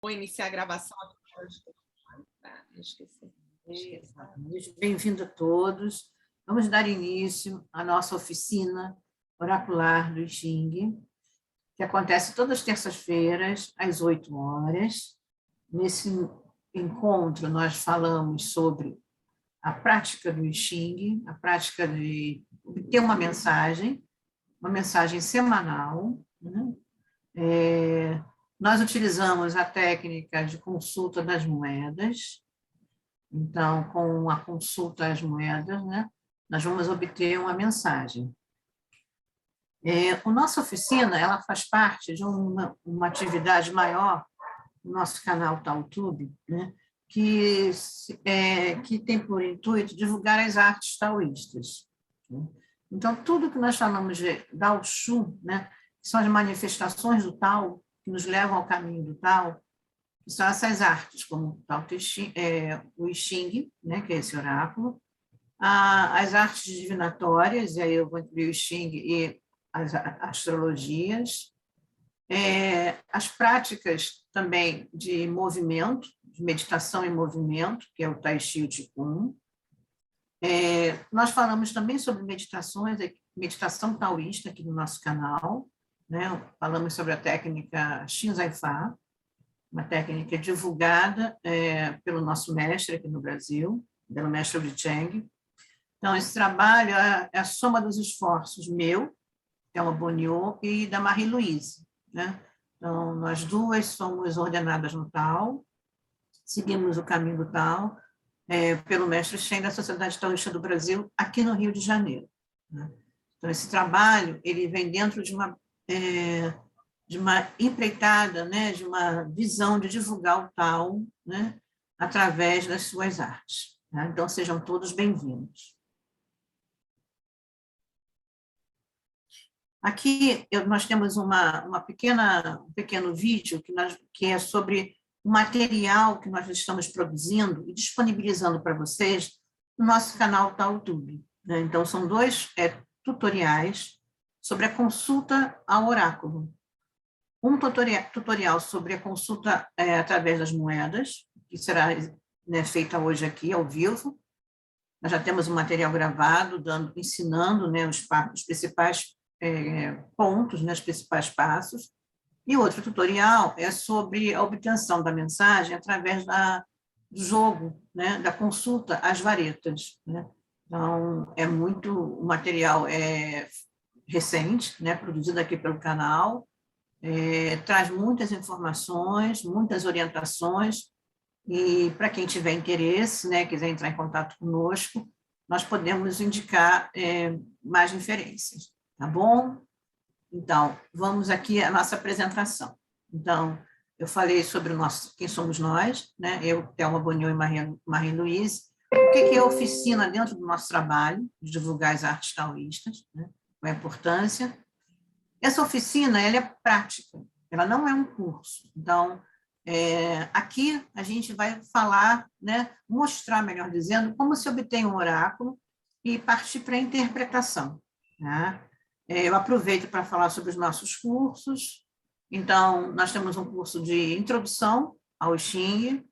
Vou iniciar a gravação. Esqueci. Bem-vindo a todos. Vamos dar início à nossa oficina oracular do I Ching, que acontece todas as terças-feiras, às 8 horas. Nesse encontro, nós falamos sobre a prática do I Ching, a prática de obter uma mensagem semanal, né? Nós utilizamos a técnica de consulta das moedas. Então, com a consulta às moedas, né, nós vamos obter uma mensagem. A nossa oficina ela faz parte de uma atividade maior no nosso canal TaoTube, né, que tem por intuito divulgar as artes taoístas. Então, tudo que nós chamamos de Dao Shu, né, que são as manifestações do Tao, que nos levam ao caminho do Tao, que são essas artes, como o I Ching, né, que é esse oráculo, as artes divinatórias, e aí eu vou incluir o I Ching e as astrologias, as práticas também de movimento, de meditação em movimento, que é o Tai Chi e o Qigong. Nós falamos também sobre meditação taoísta aqui no nosso canal, né? Falamos sobre a técnica Xingzai Fa, uma técnica divulgada pelo nosso mestre aqui no Brasil, pelo mestre Li Cheng. Então, esse trabalho é a soma dos esforços meu, Thelma Boniot, e da Marie-Louise, né? Então, nós duas somos ordenadas no Tao, seguimos o caminho do Tao, pelo mestre Shen da Sociedade Taoísta do Brasil, aqui no Rio de Janeiro, né? Então, esse trabalho ele vem dentro de uma empreitada, né, de uma visão de divulgar o Tao, né, através das suas artes. Né? Então, sejam todos bem-vindos. Aqui nós temos um pequeno vídeo que é sobre o material que nós estamos produzindo e disponibilizando para vocês no nosso canal TaoTube. Né? Então, são dois tutoriais sobre a consulta ao oráculo. Um tutorial sobre a consulta através das moedas, que será, né, feita hoje aqui, ao vivo. Nós já temos um material gravado, ensinando, né, os principais pontos, né, os principais passos. E outro tutorial é sobre a obtenção da mensagem através do jogo, né, da consulta às varetas. Né? Então, o material é recente, né, produzido aqui pelo canal, traz muitas informações, muitas orientações, e para quem tiver interesse, né, quiser entrar em contato conosco, nós podemos indicar mais referências, tá bom? Então, vamos aqui à nossa apresentação. Então, eu falei sobre quem somos nós, né? Eu, Thelma Boniot e Marie-Louise. O que é a oficina dentro do nosso trabalho, de divulgar as artes taoístas, né? Qual é a importância? Essa oficina ela é prática, ela não é um curso. Então, aqui a gente vai falar, né, mostrar, melhor dizendo, como se obtém um oráculo e partir para a interpretação. Né? Eu aproveito para falar sobre os nossos cursos. Então, nós temos um curso de introdução ao I Ching,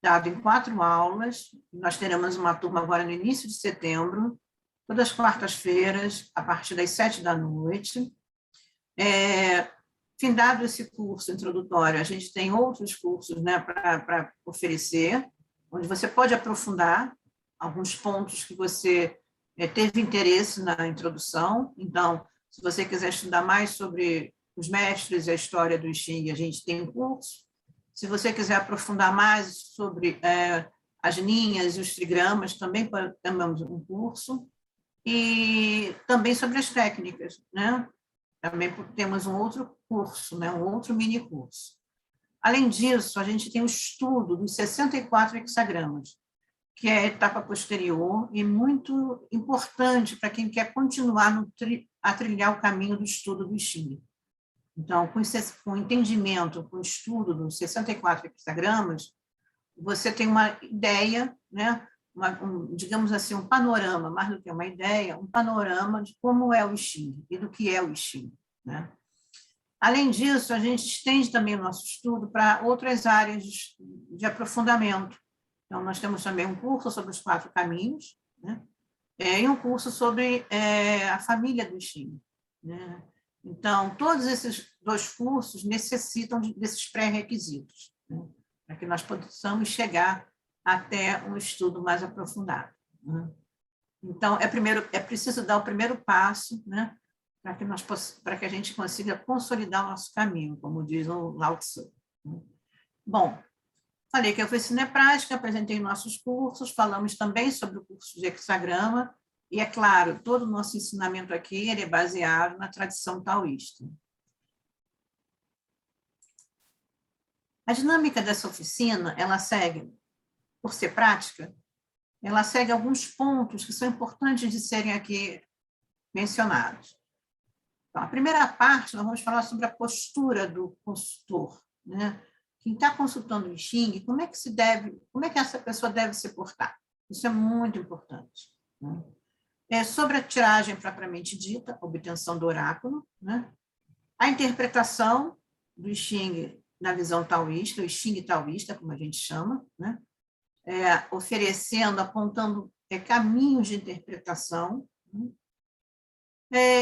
dado em 4 aulas. Nós teremos uma turma agora no início de setembro, todas as quartas-feiras, a partir das 19h. Findado esse curso introdutório, a gente tem outros cursos, né, para oferecer, onde você pode aprofundar alguns pontos que você teve interesse na introdução. Então, se você quiser estudar mais sobre os mestres e a história do I Ching, a gente tem um curso. Se você quiser aprofundar mais sobre as linhas e os trigramas, também temos um curso. E também sobre as técnicas, né? Também temos um outro curso, né? Um outro mini curso. Além disso, a gente tem o estudo dos 64 hexagramas, que é a etapa posterior e muito importante para quem quer continuar a trilhar o caminho do estudo do I Ching. Então, com o entendimento, com o estudo dos 64 hexagramas, você tem uma ideia, né? Digamos assim, um panorama, mais do que uma ideia, um panorama de como é o I Ching e do que é o I Ching, né? Além disso, a gente estende também o nosso estudo para outras áreas de aprofundamento. Então, nós temos também um curso sobre os 4 caminhos, né? E um curso sobre a família do Xing, né? Então, todos esses 2 cursos necessitam desses pré-requisitos, né? Para que nós possamos chegar até um estudo mais aprofundado, né? Então, é preciso dar o primeiro passo, né? Para que a gente consiga consolidar o nosso caminho, como diz o Lao Tzu. Bom, falei que a oficina é prática, apresentei nossos cursos, falamos também sobre o curso de hexagrama, e, é claro, todo o nosso ensinamento aqui ele é baseado na tradição taoísta. A dinâmica dessa oficina, ela segue, por ser prática, ela segue alguns pontos que são importantes de serem aqui mencionados. Então, a primeira parte, nós vamos falar sobre a postura do consultor, né? Quem está consultando o Xing, como é que essa pessoa deve se portar? Isso é muito importante, né? Sobre a tiragem propriamente dita, a obtenção do oráculo, né? A interpretação do Xing na visão taoísta, o Xing taoísta, como a gente chama, né? Oferecendo, apontando caminhos de interpretação, né?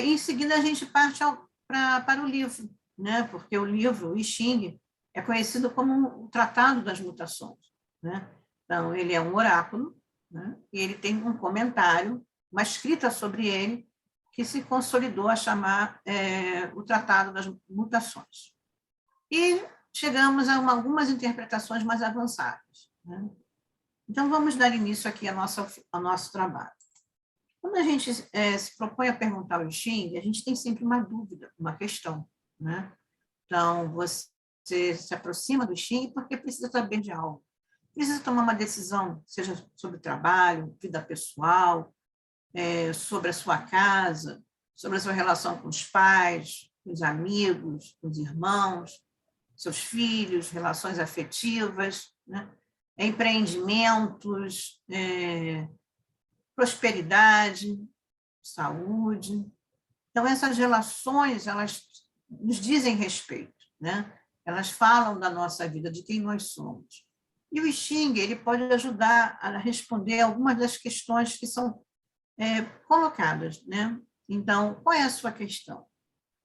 Em seguida, a gente parte para o livro, né? Porque o livro, o I Ching, é conhecido como o Tratado das Mutações, né? Então, ele é um oráculo, né? E ele tem um comentário, uma escrita sobre ele, que se consolidou a chamar o Tratado das Mutações. E chegamos a algumas interpretações mais avançadas, né? Então, vamos dar início aqui ao nosso trabalho. Quando a gente se propõe a perguntar o Xing, a gente tem sempre uma dúvida, uma questão, né? Então, você se aproxima do Xing porque precisa saber de algo. Precisa tomar uma decisão, seja sobre trabalho, vida pessoal, sobre a sua casa, sobre a sua relação com os pais, com os amigos, com os irmãos, seus filhos, relações afetivas, né? Empreendimentos, prosperidade, saúde. Então, essas relações, elas nos dizem respeito, né? Elas falam da nossa vida, de quem nós somos. E o I Ching, ele pode ajudar a responder algumas das questões que são colocadas, né? Então, qual é a sua questão?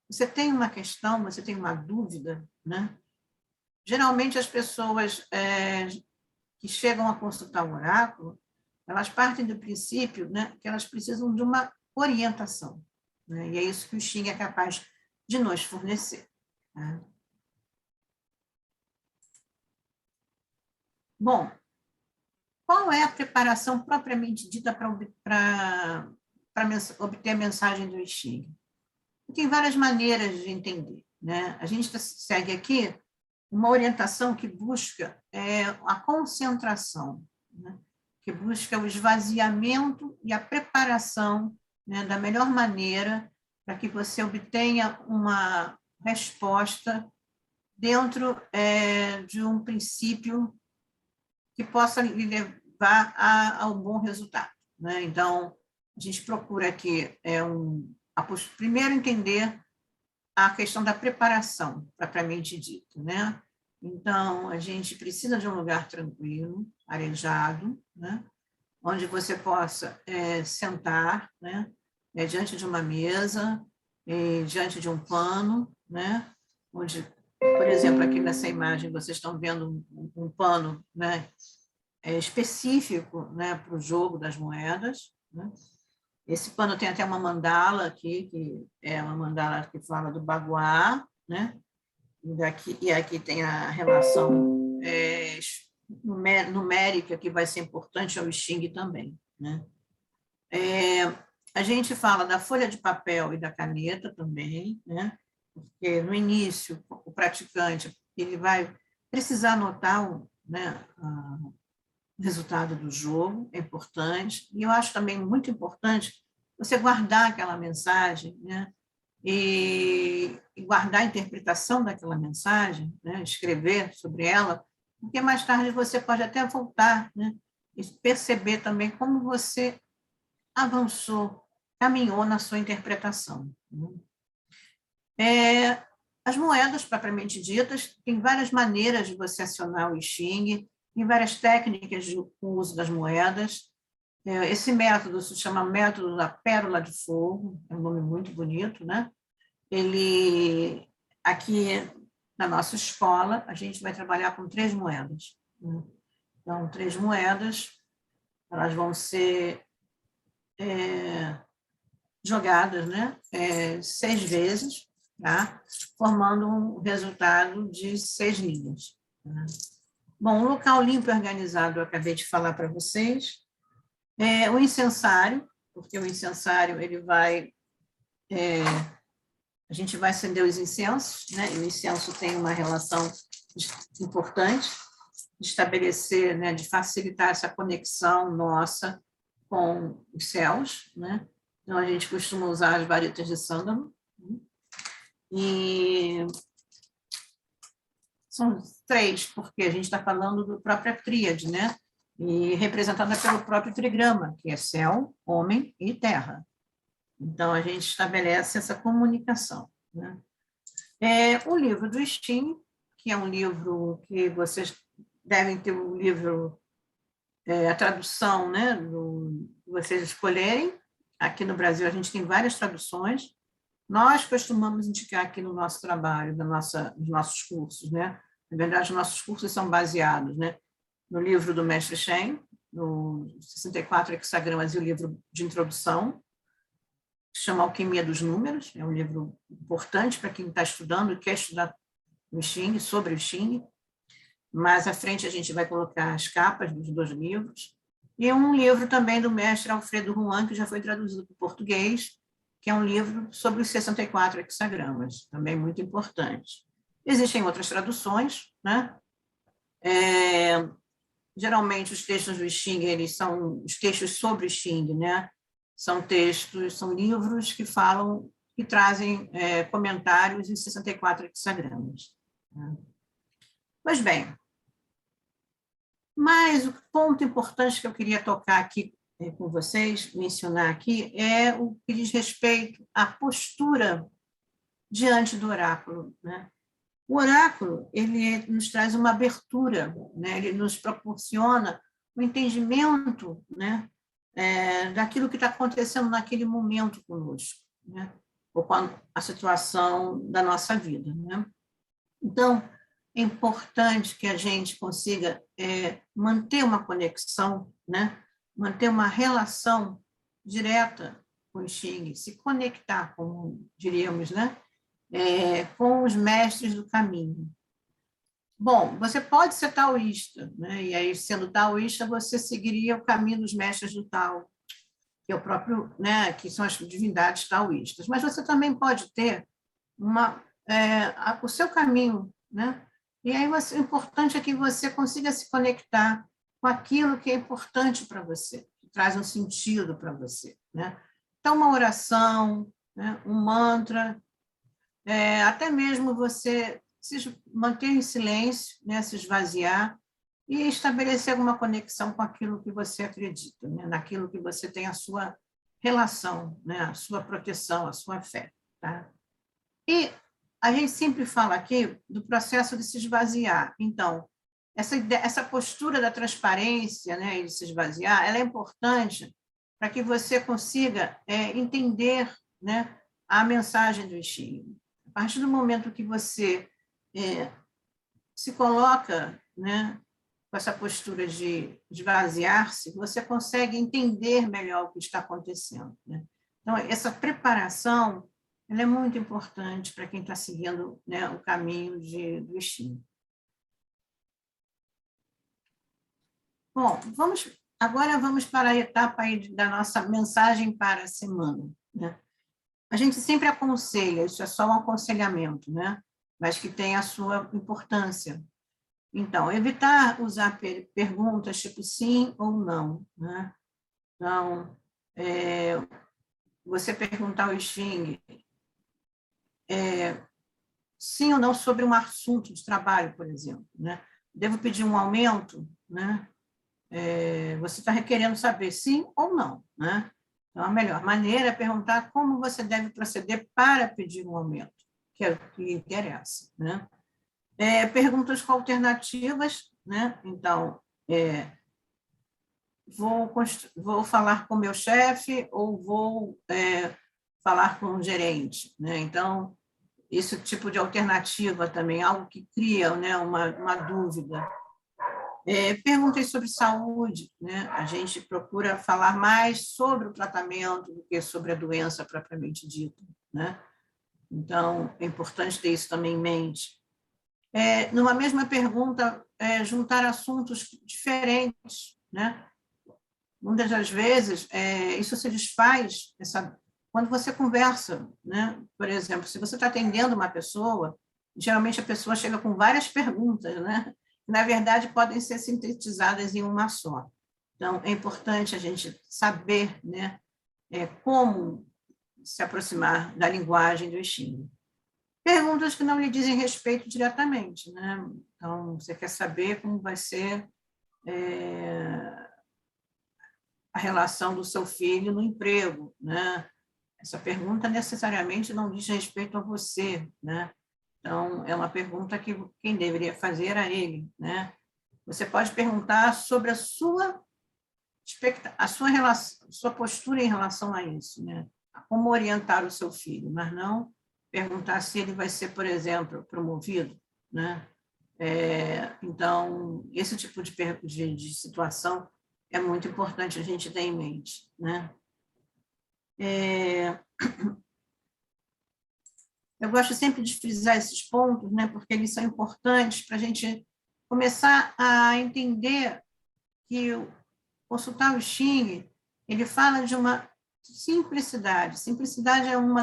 Você tem uma questão, você tem uma dúvida, né? Geralmente, as pessoas que chegam a consultar o oráculo, elas partem do princípio, né, que elas precisam de uma orientação, né? E é isso que o Xing é capaz de nos fornecer, né? Bom, qual é a preparação propriamente dita para obter a mensagem do Xing? Tem várias maneiras de entender, né? A gente segue aqui uma orientação que busca a concentração, né? Que busca o esvaziamento e a preparação, né, da melhor maneira para que você obtenha uma resposta dentro de um princípio que possa lhe levar ao bom resultado, né? Então, a gente procura aqui primeiro entender a questão da preparação, propriamente dita, né? Então, a gente precisa de um lugar tranquilo, arejado, né? Onde você possa sentar, né? Diante de uma mesa, diante de um pano, né? Onde, por exemplo, aqui nessa imagem, vocês estão vendo um pano, né? Específico, né? Para o jogo das moedas, né? Esse pano tem até uma mandala aqui, que é uma mandala que fala do baguá, né? E aqui tem a relação numérica, que vai ser importante ao Xing também, né? A gente fala da folha de papel e da caneta também, né? Porque no início, o praticante ele vai precisar anotar né, o resultado do jogo, é importante. E eu acho também muito importante você guardar aquela mensagem, né? E guardar a interpretação daquela mensagem, né? Escrever sobre ela, porque mais tarde você pode até voltar, né? E perceber também como você avançou, caminhou na sua interpretação, né? As moedas, propriamente ditas, tem várias maneiras de você acionar o I Ching, tem várias técnicas de uso das moedas. Esse método se chama método da pérola de fogo, é um nome muito bonito, né? Ele, aqui na nossa escola, a gente vai trabalhar com 3 moedas, né? Então, 3 moedas, elas vão ser jogadas, né? 6 vezes, tá? Formando um resultado de 6 linhas. Tá? Bom, o local limpo e organizado, eu acabei de falar para vocês. O incensário, porque o incensário, ele vai... a gente vai acender os incensos, né? E o incenso tem uma relação importante de estabelecer, né? De facilitar essa conexão nossa com os céus, né? Então, a gente costuma usar as varetas de sândalo, né? E são 3, porque a gente está falando do própria tríade, né? E representada pelo próprio trigrama, que é céu, homem e terra. Então, a gente estabelece essa comunicação, né? O livro do Sting, que é um livro que vocês devem ter o livro, a tradução, né, que vocês escolherem. Aqui no Brasil, a gente tem várias traduções. Nós costumamos indicar aqui no nosso trabalho, nos nossos cursos, né? Na verdade, os nossos cursos são baseados, né, no livro do Mestre Shen, no 64 hexagramas e o livro de introdução, que se chama Alquimia dos Números. É um livro importante para quem está estudando e quer estudar o Xing, sobre o Xing. Mais à frente, a gente vai colocar as capas dos 2 livros. E um livro também do mestre Alfredo Juan, que já foi traduzido para o português, que é um livro sobre os 64 hexagramas, também muito importante. Existem outras traduções, né? Geralmente, os textos do Xing, eles são os textos sobre o Xing, né? São textos, são livros que falam, que trazem comentários em 64 hexagramas. Né? Pois bem, mas o ponto importante que eu queria tocar aqui com vocês, mencionar aqui, é o que diz respeito à postura diante do oráculo, né? O oráculo, ele nos traz uma abertura, né? Ele nos proporciona um entendimento, né? Daquilo que está acontecendo naquele momento conosco, né? Ou com a situação da nossa vida, né? Então, é importante que a gente consiga manter uma conexão, né? Manter uma relação direta com o Xing, se conectar, como diríamos, né? Com os mestres do caminho. Bom, você pode ser taoísta, né? E aí, sendo taoísta, você seguiria o caminho dos mestres do Tao, que é o próprio, né? Que são as divindades taoístas. Mas você também pode ter o seu caminho, né? E aí o importante é que você consiga se conectar com aquilo que é importante para você, que traz um sentido para você, né? Então, uma oração, né? Um mantra, até mesmo você se manter em silêncio, né? Se esvaziar e estabelecer alguma conexão com aquilo que você acredita, né? Naquilo que você tem a sua relação, né? A sua proteção, a sua fé, tá? E a gente sempre fala aqui do processo de se esvaziar. Então, essa postura da transparência, né, e de se esvaziar, ela é importante para que você consiga entender, né, a mensagem do Xing. A partir do momento que você se coloca, né, com essa postura de esvaziar-se, você consegue entender melhor o que está acontecendo, né? Então, essa preparação ela é muito importante para quem está seguindo, né, o caminho do Xing. Bom, agora vamos para a etapa aí da nossa mensagem para a semana, né? A gente sempre aconselha, isso é só um aconselhamento, né? Mas que tem a sua importância. Então, evitar usar perguntas tipo sim ou não, né? Então, você perguntar ao Xing sim ou não sobre um assunto de trabalho, por exemplo, né? Devo pedir um aumento, né? Você está requerendo saber sim ou não, né? Então, a melhor maneira é perguntar como você deve proceder para pedir um aumento. que é o que interessa, né? Perguntas com alternativas, né? Então, vou falar com o meu chefe ou vou falar com o gerente, né? Então, esse tipo de alternativa também, algo que cria, né, uma dúvida. Perguntas sobre saúde, né? A gente procura falar mais sobre o tratamento do que sobre a doença propriamente dita, né? Então, é importante ter isso também em mente. Numa mesma pergunta, juntar assuntos diferentes, né? Muitas das vezes, isso se desfaz quando você conversa, né? Por exemplo, se você está atendendo uma pessoa, geralmente a pessoa chega com várias perguntas, né? Que, na verdade, podem ser sintetizadas em uma só. Então, é importante a gente saber, né, como se aproximar da linguagem do Xing. Perguntas que não lhe dizem respeito diretamente, né? Então, você quer saber como vai ser a relação do seu filho no emprego, né? Essa pergunta necessariamente não diz respeito a você, né? Então, é uma pergunta que quem deveria fazer a ele, né? Você pode perguntar sobre a sua relação, sua postura em relação a isso, né? Como orientar o seu filho, mas não perguntar se ele vai ser, por exemplo, promovido, né? Então, esse tipo de situação é muito importante a gente ter em mente, né? Eu gosto sempre de frisar esses pontos, né? Porque eles são importantes para a gente começar a entender que consultar o Xing, ele fala de uma simplicidade. Simplicidade é um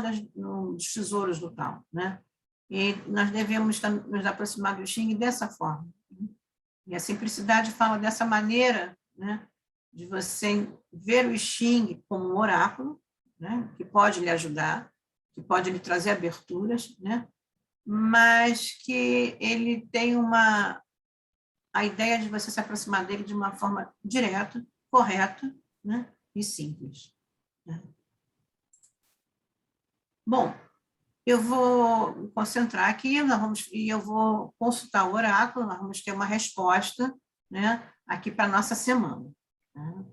dos tesouros do Tao, né? E nós devemos nos aproximar do Xing dessa forma. E a simplicidade fala dessa maneira, né? De você ver o Xing como um oráculo, né? Que pode lhe ajudar, que pode lhe trazer aberturas, né? Mas que ele tem a ideia de você se aproximar dele de uma forma direta, correta, né? E simples, né? Bom, eu vou me concentrar aqui, e eu vou consultar o oráculo, nós vamos ter uma resposta, né? Aqui para a nossa semana, né?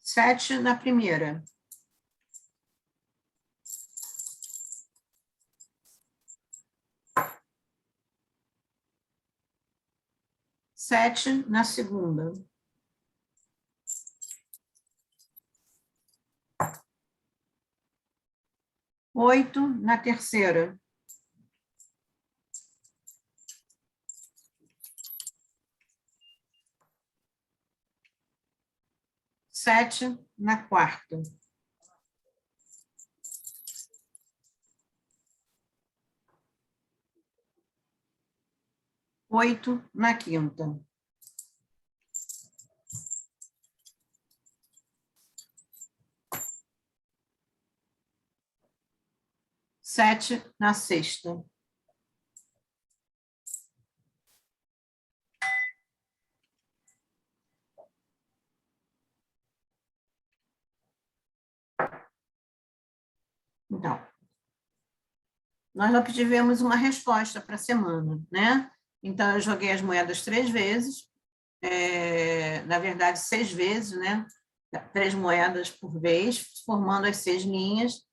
7 na primeira. 7 na segunda. 8 na terceira. 7 na quarta. 8 na quinta. 7 na sexta. Então, nós obtivemos uma resposta para a semana, né? Então, eu joguei as moedas 3 vezes, na verdade, 6 vezes, né? 3 moedas por vez, formando as 6 linhas.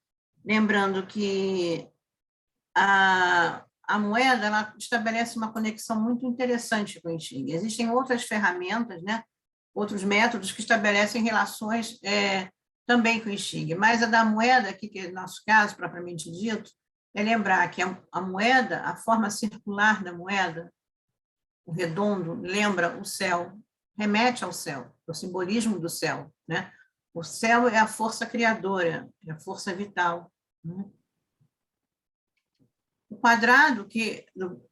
Lembrando que a moeda ela estabelece uma conexão muito interessante com o Xing. Existem outras ferramentas, né? Outros métodos que estabelecem relações também com o Xing, mas a da moeda, aqui, que é o nosso caso, propriamente dito, é lembrar que a moeda, a forma circular da moeda, o redondo, lembra o céu, remete ao céu, ao simbolismo do céu, né? O céu é a força criadora, é a força vital, né? O quadrado que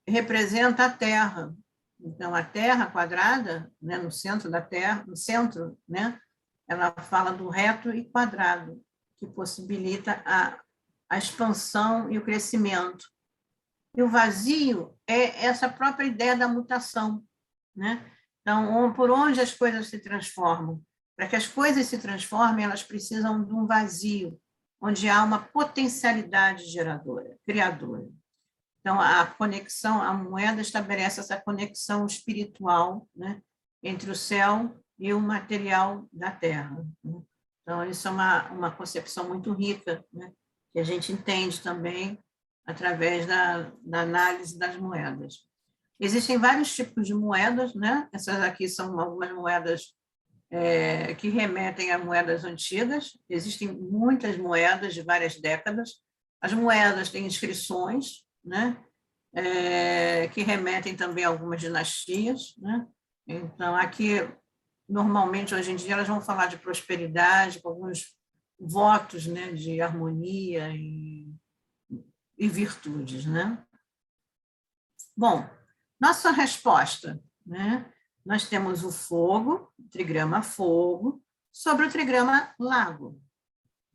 representa a Terra, Então, a Terra quadrada, né, no centro da Terra, no centro, né, ela fala do reto e quadrado, que possibilita a expansão e o crescimento. E o vazio é essa própria ideia da mutação, né? Então, por onde as coisas se transformam? Para que as coisas se transformem, elas precisam de um vazio, onde há uma potencialidade geradora, criadora. Então, a conexão, a moeda estabelece essa conexão espiritual, né, entre o céu e o material da Terra. Né? Então, isso é uma concepção muito rica, né, que a gente entende também através da análise das moedas. Existem vários tipos de moedas, né? Essas aqui são algumas moedas que remetem a moedas antigas. Existem muitas moedas de várias décadas. As moedas têm inscrições, né? Que remetem também a algumas dinastias, né? Então, aqui, normalmente, hoje em dia, elas vão falar de prosperidade, com alguns votos, né, de harmonia e virtudes, né? Bom, nossa resposta, né? Nós temos o fogo, o trigrama fogo, sobre o trigrama lago.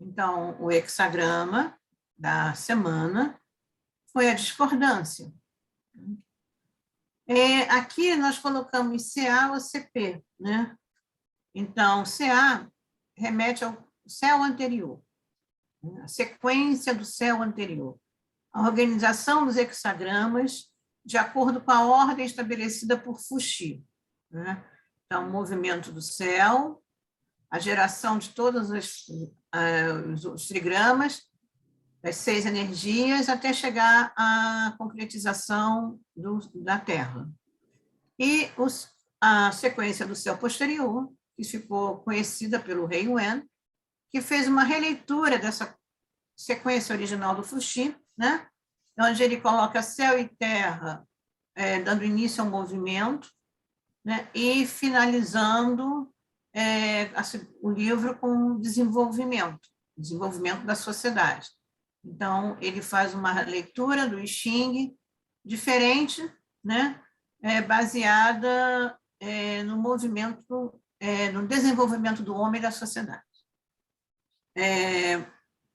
Então, o hexagrama da semana foi a discordância. Aqui nós colocamos CA ou CP, né? Então, CA remete ao céu anterior, né? A sequência do céu anterior. A organização dos hexagramas de acordo com a ordem estabelecida por Fuxi, né? Então, o movimento do céu, a geração de todos os trigramas, das 6 energias, até chegar à concretização da Terra. E a sequência do céu posterior, que ficou conhecida pelo Rei Wen, que fez uma releitura dessa sequência original do Fuxi, né? Onde ele coloca céu e terra, dando início ao movimento, né? E finalizando o livro com o desenvolvimento da sociedade. Então, ele faz uma leitura do I Ching diferente, né? Baseada no movimento, no desenvolvimento do homem e da sociedade.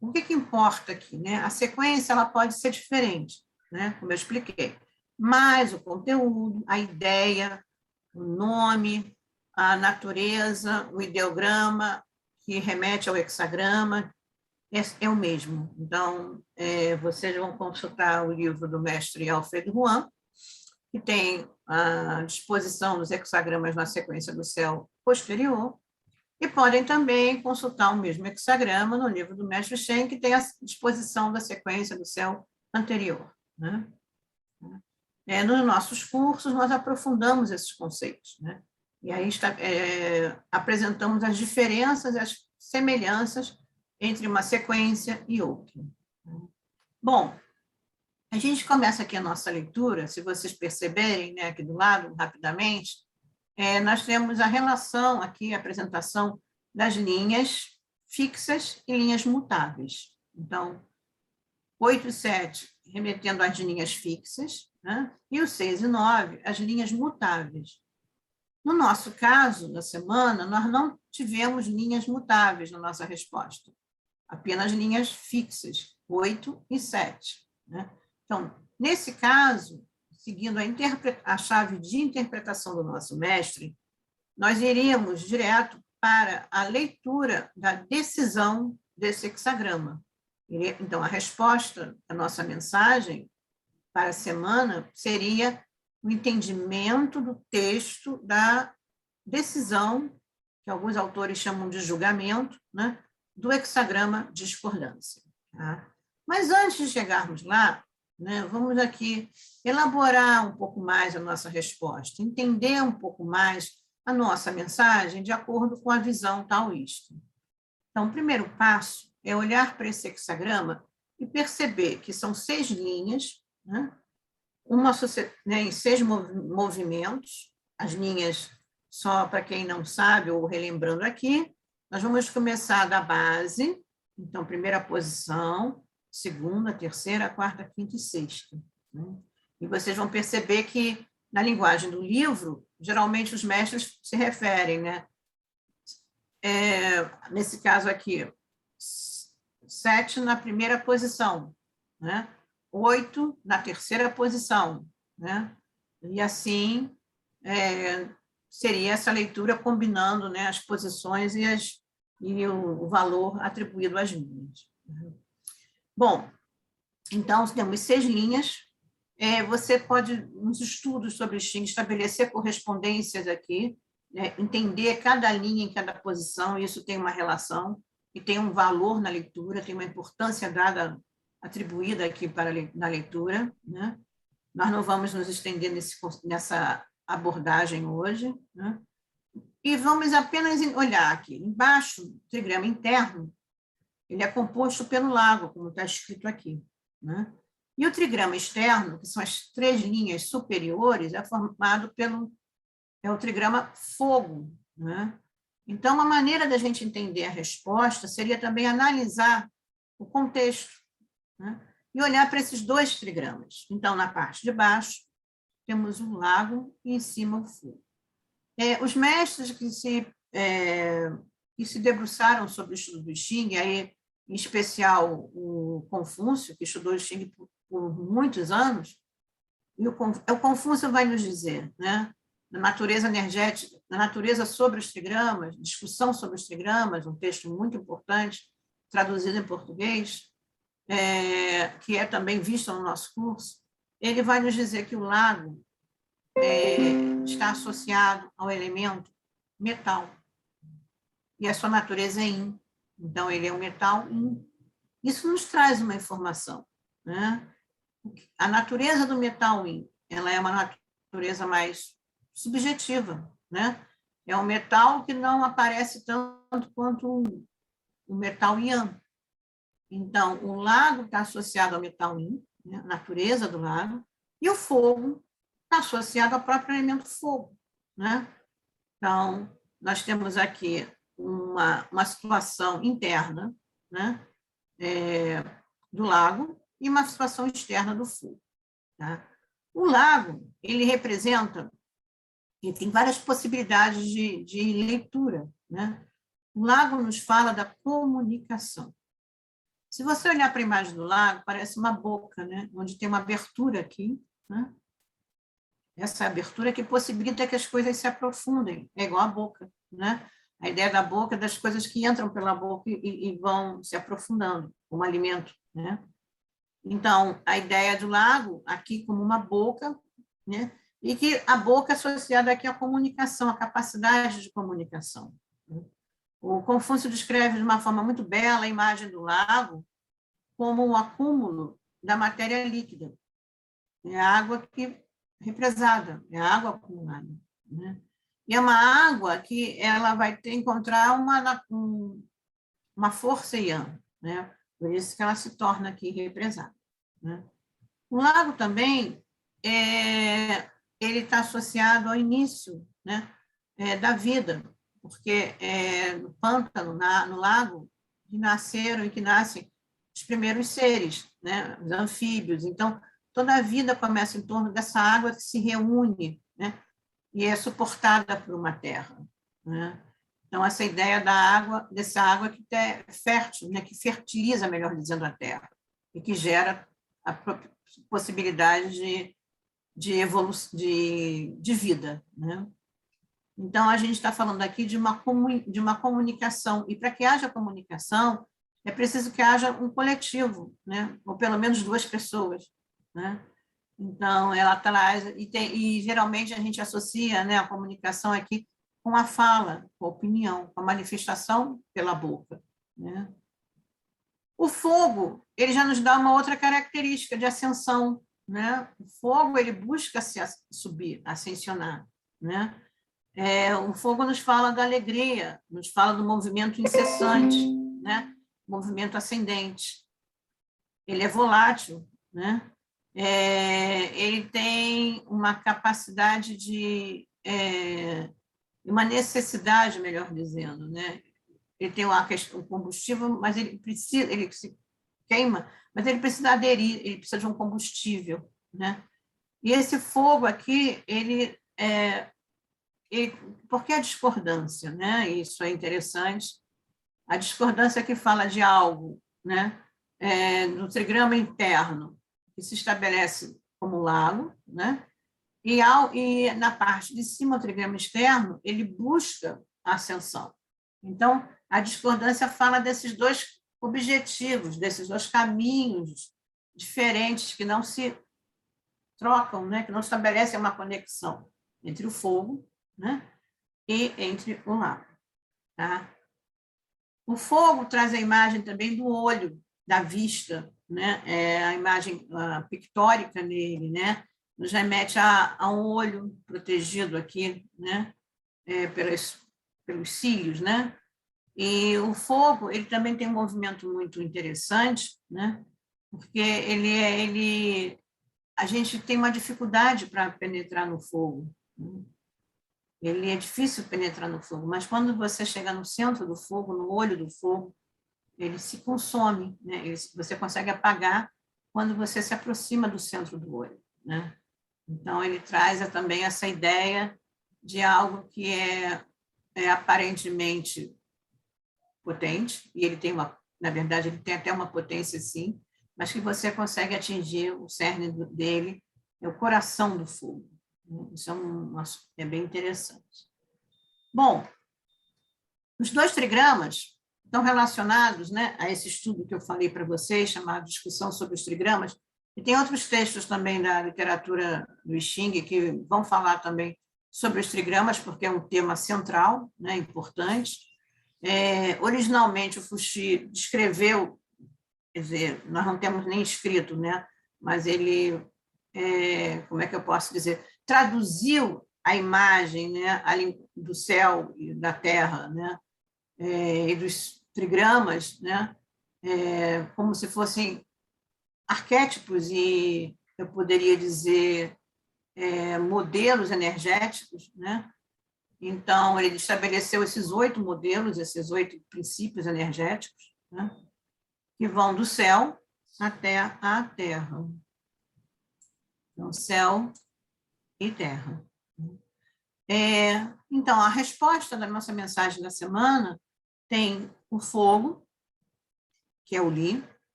O que importa aqui, né? A sequência ela pode ser diferente, né? Como eu expliquei, mas o conteúdo, a ideia, o nome, a natureza, o ideograma, que remete ao hexagrama, é o mesmo. Então, vocês vão consultar o livro do mestre Alfredo Juan, que tem a disposição dos hexagramas na sequência do céu posterior, e podem também consultar o mesmo hexagrama no livro do mestre Shen, que tem a disposição da sequência do céu anterior, né? Nos nossos cursos, nós aprofundamos esses conceitos, né? E aí apresentamos as diferenças e as semelhanças entre uma sequência e outra. Bom, a gente começa aqui a nossa leitura, se vocês perceberem, né, aqui do lado, rapidamente, nós temos a relação aqui, a apresentação das linhas fixas e linhas mutáveis. Então, 8 e 7 remetendo às linhas fixas, né? E o 6 e 9, as linhas mutáveis. No nosso caso, na semana, nós não tivemos linhas mutáveis na nossa resposta, apenas linhas fixas, 8 e 7. Né? Então, nesse caso, seguindo a chave de interpretação do nosso mestre, nós iríamos direto para a leitura da decisão desse hexagrama. Então, a resposta da nossa mensagem para a semana seria o entendimento do texto da decisão, que alguns autores chamam de julgamento, né, do hexagrama discordância. Tá? Mas antes de chegarmos lá, né, vamos aqui elaborar um pouco mais a nossa resposta, entender um pouco mais a nossa mensagem de acordo com a visão taoísta. Então, o primeiro passo é olhar para esse hexagrama e perceber que são 6 linhas, né, em 6 movimentos, as linhas, só para quem não sabe, ou relembrando aqui, nós vamos começar da base, então, primeira posição, segunda, terceira, quarta, quinta e sexta. Né? E vocês vão perceber que na linguagem do livro, geralmente os mestres se referem, né? Nesse caso aqui, 7 na primeira posição, né? 8 na terceira posição, né? E assim seria essa leitura combinando, né, as posições e o valor atribuído às linhas. Bom, então, temos 6 linhas. Você pode, nos estudos sobre Xing, estabelecer correspondências aqui, né, entender cada linha em cada posição, isso tem uma relação e tem um valor na leitura, tem uma importância dada, atribuída aqui na leitura, né? Nós não vamos nos estender nessa abordagem hoje, né? E vamos apenas olhar aqui. Embaixo, o trigrama interno, ele é composto pelo lago, como está escrito aqui, né? E o trigrama externo, que são as 3 linhas superiores, é formado o trigrama fogo, né? Então, uma maneira da gente entender a resposta seria também analisar o contexto, né? E olhar para esses 2 trigramas. Então, na parte de baixo, temos um lago e em cima o fogo. Os mestres que se debruçaram sobre o estudo do Xing, aí, em especial o Confúcio, que estudou o Xing por muitos anos, e o Confúcio vai nos dizer, né, na natureza energética, na natureza sobre os trigramas, discussão sobre os trigramas, um texto muito importante, traduzido em português, que é também visto no nosso curso, ele vai nos dizer que o lago está associado ao elemento metal, e a sua natureza é Yin. Então, ele é um metal Yin. Isso nos traz uma informação, né? A natureza do metal Yin, ela é uma natureza mais subjetiva, né? É um metal que não aparece tanto quanto o metal Yang. Então, o lago está associado ao metal Yin, né? A natureza do lago, e o fogo está associado ao próprio elemento fogo, né? Então, nós temos aqui uma situação interna, né, do lago e uma situação externa do fogo. Tá? O lago, ele representa, e tem várias possibilidades de leitura, né? O lago nos fala da comunicação. Se você olhar para a imagem do lago, parece uma boca, né, onde tem uma abertura aqui, né? Essa abertura que possibilita que as coisas se aprofundem, é igual a boca, né? A ideia da boca é das coisas que entram pela boca e vão se aprofundando, como alimento, né? Então, a ideia do lago, aqui como uma boca, né? E que a boca é associada aqui à comunicação, à capacidade de comunicação. O Confúcio descreve de uma forma muito bela a imagem do lago como um acúmulo da matéria líquida. É a água represada, é a água acumulada, né? E é uma água que ela vai encontrar uma força yang, né? Por isso que ela se torna aqui represada, né? O lago também ele está associado ao início, né, da vida, porque no pântano, no lago, que nasceram e que nascem os primeiros seres, né, os anfíbios. Então, toda a vida começa em torno dessa água que se reúne, né, e é suportada por uma terra, né? Então, essa ideia dessa água que é fértil, né, que fertiliza, melhor dizendo, a terra, e que gera a possibilidade de evolução, de vida, né? Então, a gente está falando aqui de uma comunicação, e para que haja comunicação, é preciso que haja um coletivo, né? Ou pelo menos 2 pessoas, né? Então, ela traz, e geralmente a gente associa, né, a comunicação aqui com a fala, com a opinião, com a manifestação pela boca, né? O fogo, ele já nos dá uma outra característica de ascensão, né? O fogo, ele busca subir, ascensionar, né? O fogo nos fala da alegria, nos fala do movimento incessante, né? Movimento ascendente. Ele é volátil, né? Ele tem uma capacidade uma necessidade, melhor dizendo, né? Ele tem um combustível, mas ele se queima, mas ele precisa aderir, ele precisa de um combustível, né? E esse fogo aqui, por que a discordância, né? Isso é interessante. A discordância que fala de algo, né? No trigrama interno, que se estabelece como lago, né? E na parte de cima, o trigrama externo, ele busca a ascensão. Então, a discordância fala desses dois objetivos, desses dois caminhos diferentes que não se trocam, né? Que não estabelecem uma conexão entre o fogo, né? E entre o lago. Tá? O fogo traz a imagem também do olho, da vista, né? A imagem pictórica nele, né? Nos remete a um olho protegido aqui, né? Pelos cílios, né? E o fogo, ele também tem um movimento muito interessante, né? Porque a gente tem uma dificuldade para penetrar no fogo. Ele é difícil penetrar no fogo, mas quando você chega no centro do fogo, no olho do fogo, ele se consome, né? Você consegue apagar quando você se aproxima do centro do olho, né? Então, ele traz também essa ideia de algo que é aparentemente potente, e ele tem na verdade, ele tem até uma potência, sim, mas que você consegue atingir o cerne dele, é o coração do fogo. Isso é bem interessante. Bom, os 2 trigramas estão relacionados, né, a esse estudo que eu falei para vocês, chamado Discussão sobre os Trigramas, e tem outros textos também da literatura do I Ching que vão falar também sobre os trigramas, porque é um tema central, né, importante. Originalmente, o Fuxi descreveu, quer dizer, nós não temos nem escrito, né, mas ele, como é que eu posso dizer, traduziu a imagem, né, do céu e da terra, né, e dos trigramas, né, como se fossem arquétipos e, eu poderia dizer, modelos energéticos, né? Então, ele estabeleceu esses 8 modelos, esses 8 princípios energéticos, né? Que vão do céu até a terra. Então, céu e terra. Então, a resposta da nossa mensagem da semana tem o fogo, que é o Li,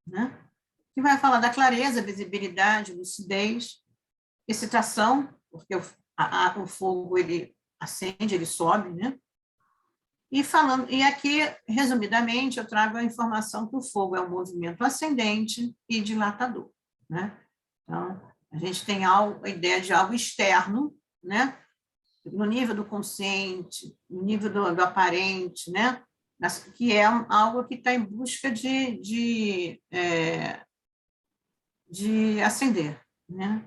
né? Que vai falar da clareza, visibilidade, lucidez, excitação, porque o fogo ele acende, ele sobe, né? E aqui, resumidamente, eu trago a informação que o fogo é um movimento ascendente e dilatador, né? Então, a gente tem a ideia de algo externo, né? No nível do consciente, no nível do aparente, né? Que é algo que está em busca de ascender, né?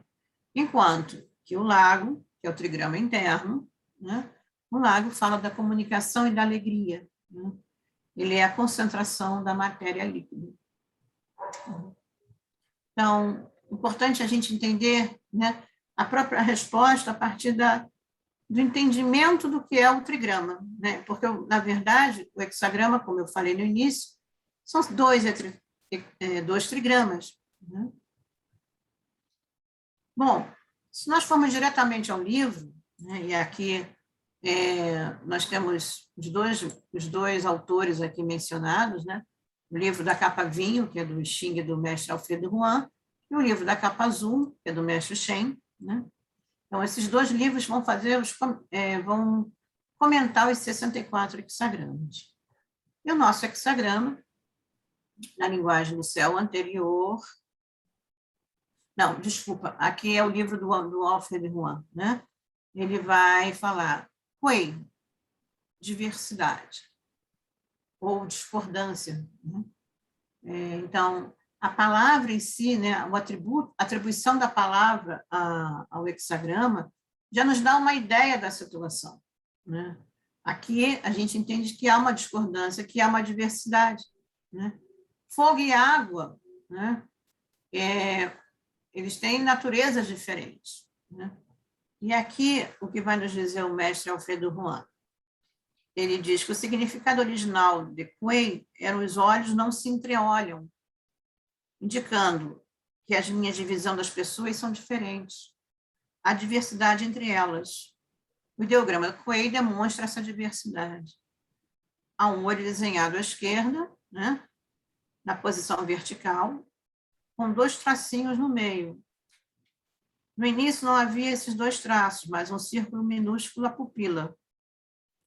Enquanto que o lago, que é o trigrama interno, né? O lago fala da comunicação e da alegria, né? Ele é a concentração da matéria líquida. Então, importante a gente entender, né, a própria resposta a partir do entendimento do que é o trigrama, né? Porque, na verdade, o hexagrama, como eu falei no início, são dois trigramas, né? Bom, se nós formos diretamente ao livro, né, e aqui nós temos os dois autores aqui mencionados, né? O livro da capa vinho, que é do Xing e do mestre Alfredo Juan, e o livro da capa azul, que é do mestre Shen, né? Então, esses 2 livros vão vão comentar os 64 hexagramas. E o nosso hexagrama, na linguagem do céu anterior... Não, desculpa, aqui é o livro do Alfredo Juan, né? Ele vai falar Hui, diversidade, ou discordância, né? Então, a palavra em si, né, a atribuição da palavra ao hexagrama, já nos dá uma ideia da situação, né? Aqui a gente entende que há uma discordância, que há uma diversidade, né? Fogo e água, né? Eles têm naturezas diferentes, né? E aqui, o que vai nos dizer o mestre Alfredo Juan? Ele diz que o significado original de Kuei era os olhos não se entreolham, indicando que as linhas de visão das pessoas são diferentes. a diversidade entre elas. O ideograma do Coué demonstra essa diversidade. Há um olho desenhado à esquerda, né, na posição vertical, com 2 tracinhos no meio. No início não havia esses 2 traços, mas um círculo minúsculo à pupila.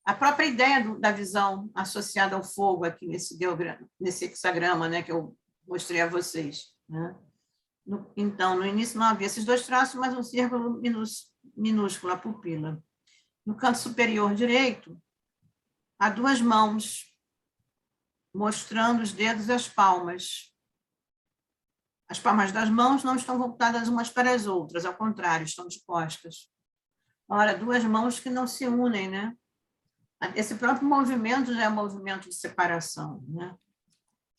A própria ideia da visão associada ao fogo aqui nesse ideograma, nesse hexagrama, né, que eu mostrei a vocês, né? Então, no início não havia esses 2 traços, mas um círculo minúsculo à pupila. No canto superior direito, há 2 mãos mostrando os dedos e as palmas. As palmas das mãos não estão voltadas umas para as outras, ao contrário, estão de costas. Ora, 2 mãos que não se unem, né? Esse próprio movimento já é um movimento de separação, né?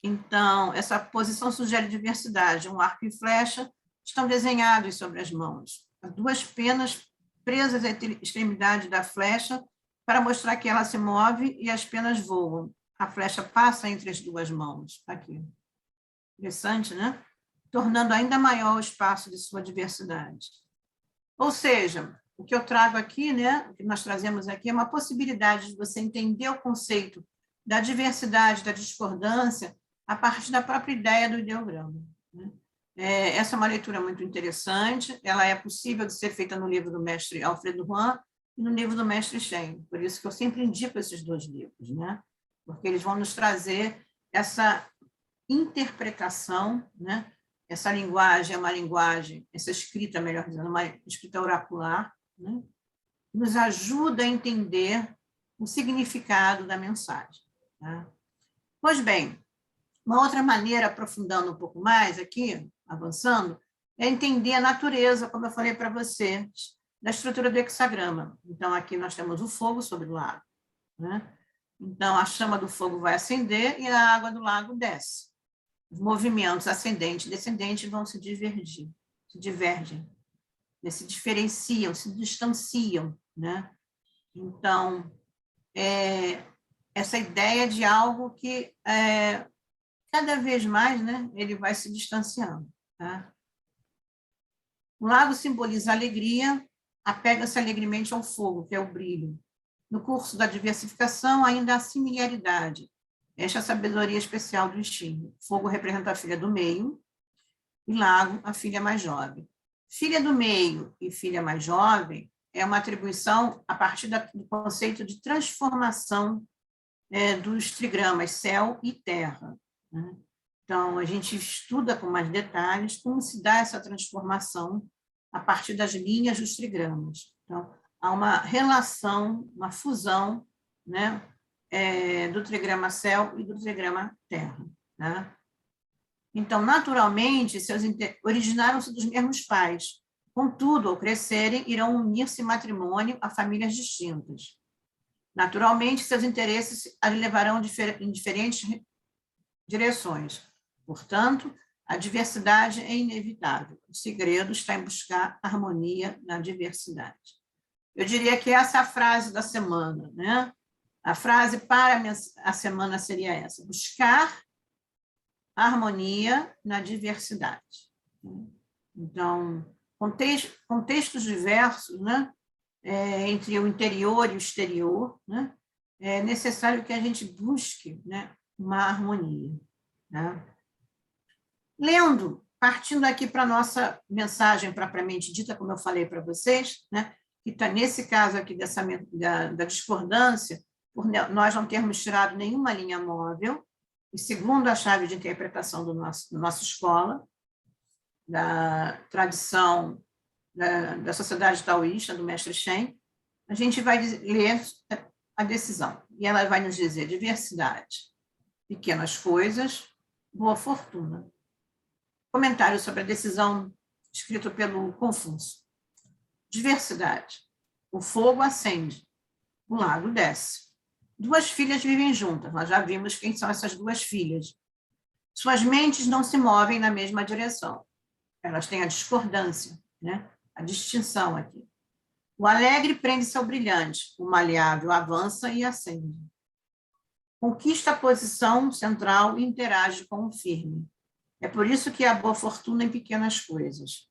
Então, essa posição sugere diversidade. Um arco e flecha estão desenhados sobre as mãos. As 2 penas presas à extremidade da flecha para mostrar que ela se move e as penas voam. A flecha passa entre as 2 mãos. Aqui. Interessante, né? Tornando ainda maior o espaço de sua diversidade. Ou seja, o que eu trago aqui, né, o que nós trazemos aqui é uma possibilidade de você entender o conceito da diversidade, da discordância, a partir da própria ideia do ideograma, né? Essa é uma leitura muito interessante, ela é possível de ser feita no livro do mestre Alfredo Juan e no livro do mestre Shen, por isso que eu sempre indico esses 2 livros, né? Porque eles vão nos trazer essa interpretação, né? Essa linguagem é uma linguagem, essa escrita, melhor dizendo, uma escrita oracular, né? Nos ajuda a entender o significado da mensagem, tá? Pois bem, uma outra maneira, aprofundando um pouco mais aqui, avançando, é entender a natureza, como eu falei para vocês, da estrutura do hexagrama. Então, aqui nós temos o fogo sobre o lago, né? Então, a chama do fogo vai acender e a água do lago desce. Os movimentos ascendente e descendente vão se divergem, se diferenciam, se distanciam, né? Então, essa ideia de algo que cada vez mais, né, ele vai se distanciando, tá? O lago simboliza a alegria, apega-se alegremente ao fogo, que é o brilho. No curso da diversificação, ainda há similaridade. Esta é a sabedoria especial do instinto. Fogo representa a filha do meio, e lago, a filha mais jovem. Filha do meio e filha mais jovem é uma atribuição a partir do conceito de transformação dos trigramas céu e terra, né? Então, a gente estuda com mais detalhes como se dá essa transformação a partir das linhas dos trigramas. Então, há uma relação, uma fusão, né, do trigrama céu e do trigrama terra, né? Então, naturalmente, originaram-se dos mesmos pais. Contudo, ao crescerem, irão unir-se em matrimônio a famílias distintas. Naturalmente, seus interesses as levarão em diferentes direções. Portanto, a diversidade é inevitável. O segredo está em buscar harmonia na diversidade. Eu diria que essa é a frase da semana, né? A frase para a semana seria essa: buscar harmonia na diversidade. Então, contextos diversos, né? Entre o interior e o exterior, né? É necessário que a gente busque, né, uma harmonia, né? Lendo, partindo aqui para a nossa mensagem propriamente dita, como eu falei para vocês, né, que está nesse caso aqui da discordância, por nós não termos tirado nenhuma linha móvel, e segundo a chave de interpretação da nossa escola, da tradição da sociedade taoísta, do mestre Shen, a gente vai ler a decisão, e ela vai nos dizer diversidade, pequenas coisas, boa fortuna. Comentário sobre a decisão escrito pelo Confúcio. Diversidade. O fogo acende, o lago desce. 2 filhas vivem juntas, nós já vimos quem são essas 2 filhas. Suas mentes não se movem na mesma direção. Elas têm a discordância, né? A distinção aqui. O alegre prende-se ao brilhante, o maleável avança e acende. Conquista a posição central e interage com o firme. É por isso que há boa fortuna em pequenas coisas.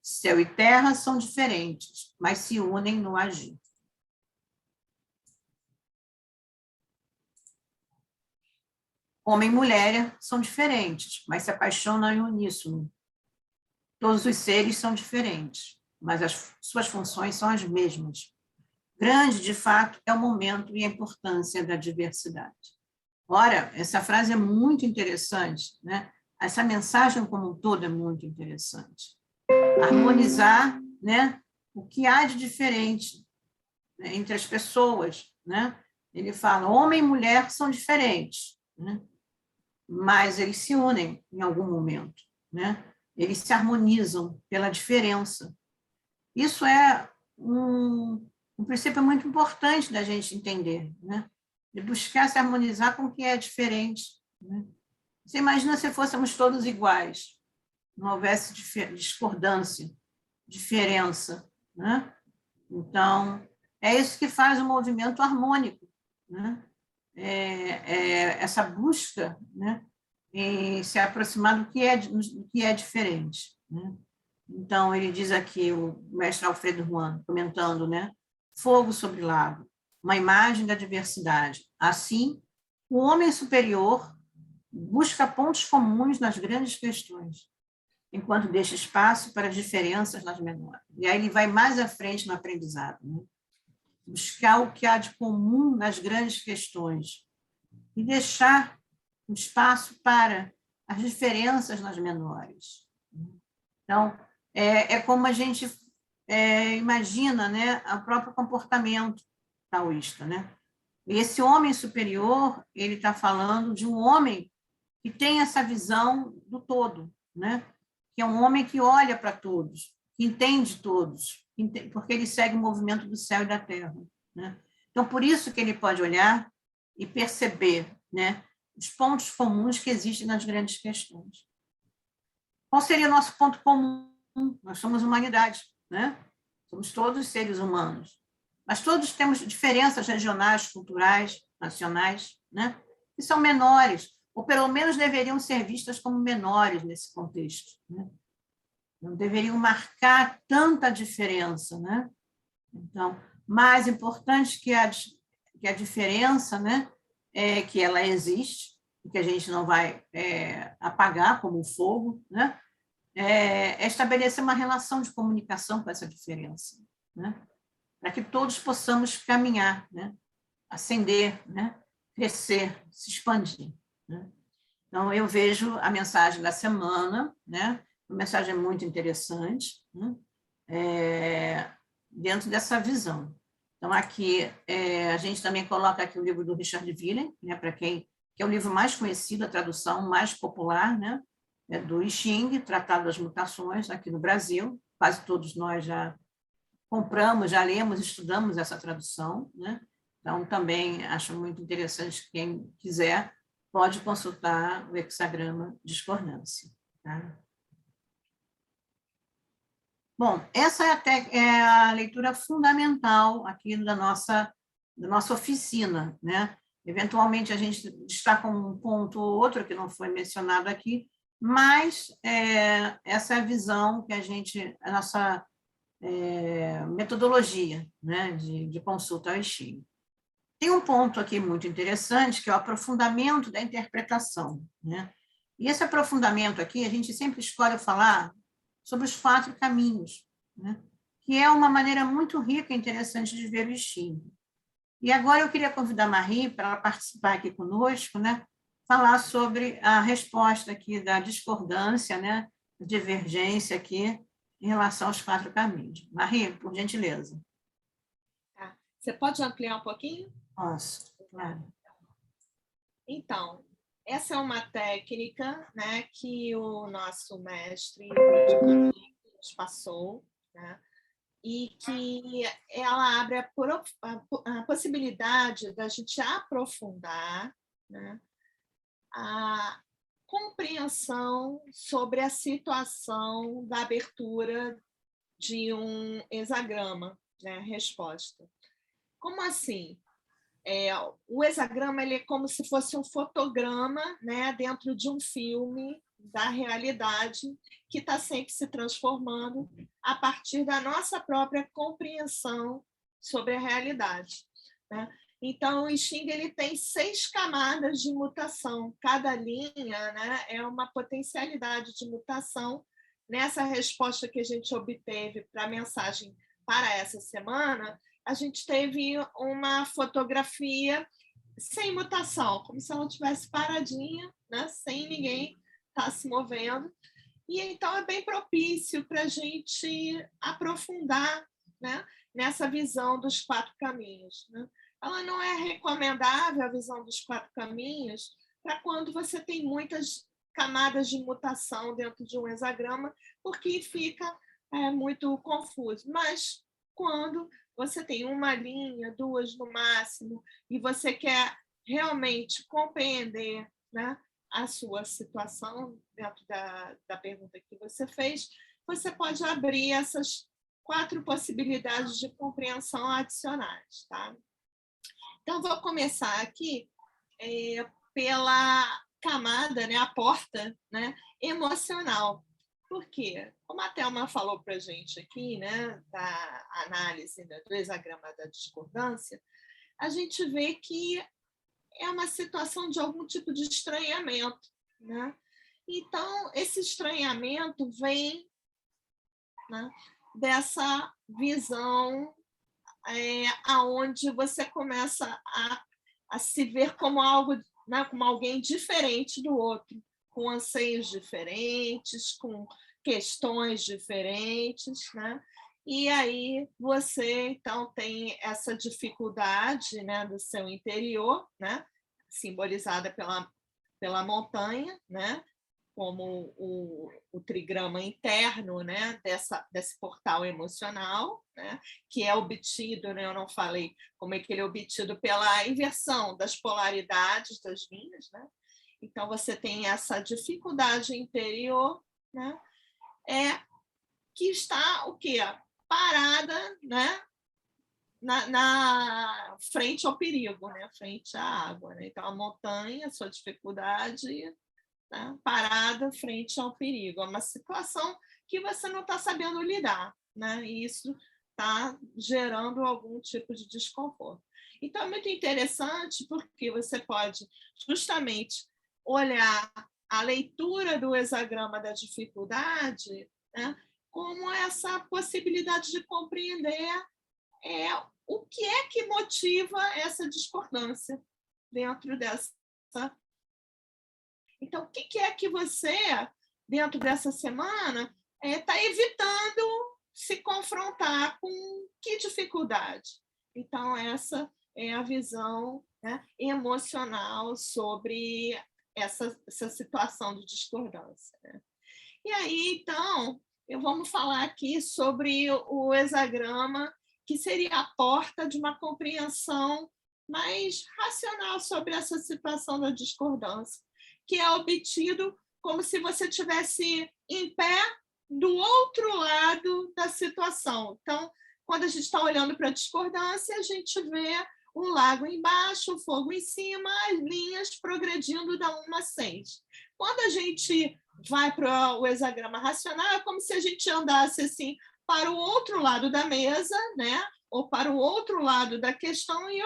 Céu e terra são diferentes, mas se unem no agir. Homem e mulher são diferentes, mas se apaixonam em uníssono. Todos os seres são diferentes, mas as suas funções são as mesmas. Grande, de fato, é o momento e a importância da diversidade. Ora, essa frase é muito interessante, né? Essa mensagem como um todo é muito interessante. Harmonizar, né, o que há de diferente, né, entre as pessoas, né? Ele fala, homem e mulher são diferentes, né? Mas eles se unem em algum momento, né? Eles se harmonizam pela diferença. Isso é um princípio muito importante da gente entender, né? De buscar se harmonizar com o que é diferente, né? Você imagina se fôssemos todos iguais, não houvesse discordância, diferença, né? Então, é isso que faz o movimento harmônico, né? Essa busca, né? Em se aproximar do que é diferente, né? Então, ele diz aqui, o mestre Alfredo Juan, comentando, né? Fogo sobre lago, uma imagem da diversidade. Assim, o homem superior busca pontos comuns nas grandes questões, enquanto deixa espaço para as diferenças nas menores. E aí ele vai mais à frente no aprendizado, né? Buscar o que há de comum nas grandes questões e deixar um espaço para as diferenças nas menores. Então, é como a gente imagina, né, o próprio comportamento taoísta, né? E esse homem superior, ele está falando de um homem que tem essa visão do todo, né? Que é um homem que olha para todos, que entende todos, porque ele segue o movimento do céu e da terra, né? Então, por isso que ele pode olhar e perceber, né, os pontos comuns que existem nas grandes questões. Qual seria o nosso ponto comum? Nós somos humanidade, né? Somos todos seres humanos, mas todos temos diferenças regionais, culturais, nacionais, né? Que são menores, ou pelo menos deveriam ser vistas como menores nesse contexto, né? Não deveriam marcar tanta diferença, né? Então, mais importante que a diferença, né? É que ela existe, que a gente não vai apagar como o fogo, né? É estabelecer uma relação de comunicação com essa diferença, né? Para que todos possamos caminhar, né? Ascender, né? Crescer, se expandir, né? Então, eu vejo a mensagem da semana, né? Uma mensagem muito interessante, né? Dentro dessa visão. Então, aqui, a gente também coloca aqui o livro do Richard Wheeler, né? Para quem que é o livro mais conhecido, a tradução mais popular, né? Do I Ching, Tratado das Mutações, aqui no Brasil. Quase todos nós já compramos, já lemos, estudamos essa tradução, né? Então, também acho muito interessante, quem quiser, pode consultar o hexagrama discordância. Tá? Bom, essa é a leitura fundamental aqui da nossa oficina, né? Eventualmente, a gente destaca um ponto ou outro que não foi mencionado aqui, mas essa é a visão que a nossa metodologia, né, de consulta ao I Ching. Tem um ponto aqui muito interessante, que é o aprofundamento da interpretação, né? E esse aprofundamento aqui, a gente sempre escolhe falar sobre os 4 caminhos, né? Que é uma maneira muito rica e interessante de ver o I Ching. E agora eu queria convidar a Marie para ela participar aqui conosco, né? Falar sobre a resposta aqui da discordância, né? Divergência aqui em relação aos 4 caminhos. Marie, por gentileza. Tá. Você pode ampliar um pouquinho? Posso, claro. Então, essa é uma técnica, né, que o nosso mestre nos passou, né, e que ela abre a possibilidade da gente aprofundar, né, a compreensão sobre a situação da abertura de um hexagrama, né, resposta. Como assim? O hexagrama ele é como se fosse um fotograma, né, dentro de um filme, da realidade que está sempre se transformando a partir da nossa própria compreensão sobre a realidade, né? Então, o Xing ele tem 6 camadas de mutação. Cada linha, né, é uma potencialidade de mutação. Nessa resposta que a gente obteve para a mensagem para essa semana, a gente teve uma fotografia sem mutação, como se ela estivesse paradinha, né, sem ninguém estar se movendo. E então é bem propício para a gente aprofundar, né, nessa visão dos 4 caminhos, né? Ela não é recomendável, a visão dos 4 caminhos, para quando você tem muitas camadas de mutação dentro de um hexagrama, porque fica muito confuso. Mas quando você tem uma linha, 2 no máximo, e você quer realmente compreender, né, a sua situação dentro da pergunta que você fez, você pode abrir essas 4 possibilidades de compreensão adicionais, tá? Então, vou começar aqui pela camada, né, a porta, né, emocional. Por quê? Como a Thelma falou para a gente aqui, né, da análise do hexagrama da discordância, a gente vê que é uma situação de algum tipo de estranhamento, né? Então, esse estranhamento vem, né, dessa visão aonde você começa a se ver como algo, né, como alguém diferente do outro, com anseios diferentes, com questões diferentes, né? E aí você então tem essa dificuldade, né, do seu interior, né, simbolizada pela montanha, né, como o trigrama interno, né, desse portal emocional, né, que é obtido, né, eu não falei como é que ele é obtido pela inversão das polaridades das linhas, né? Então você tem essa dificuldade interior, né, que está o quê? Parada, né, na frente ao perigo, né, frente à água, né? Então a montanha, a sua dificuldade, né, parada frente ao perigo. É uma situação que você não está sabendo lidar, né? E isso está gerando algum tipo de desconforto. Então, é muito interessante porque você pode justamente olhar a leitura do hexagrama da dificuldade, né, como essa possibilidade de compreender o que é que motiva essa discordância dentro dessa. Então, o que é que você, dentro dessa semana, está evitando se confrontar com que dificuldade? Então, essa é a visão, né, emocional sobre essa situação de discordância, né? E aí, então, vamos falar aqui sobre o hexagrama, que seria a porta de uma compreensão mais racional sobre essa situação da discordância, que é obtido como se você estivesse em pé do outro lado da situação. Então, quando a gente está olhando para a discordância, a gente vê o lago embaixo, o fogo em cima, as linhas progredindo da 1 a 6. Quando a gente vai para o hexagrama racional, é como se a gente andasse assim para o outro lado da mesa, né? Ou para o outro lado da questão e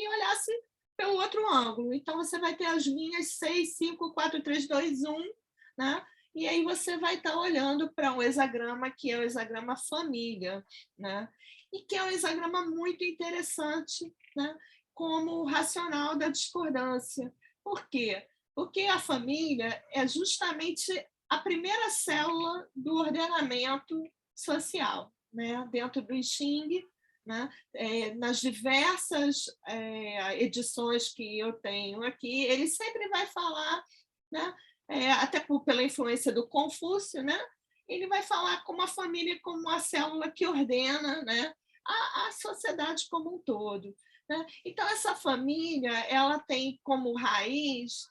olhasse pelo outro ângulo. Então, você vai ter as linhas 6, 5, 4, 3, 2, 1, né? E aí você vai estar olhando para um hexagrama que é o hexagrama família, né? E que é um hexagrama muito interessante, né, como racional da discordância. Por quê? Porque a família é justamente a primeira célula do ordenamento social, né, dentro do Xing, né? Nas diversas edições que eu tenho aqui, ele sempre vai falar, né, até pela influência do Confúcio, né, ele vai falar como a família como a célula que ordena, né, a sociedade como um todo, né? Então, essa família ela tem como raiz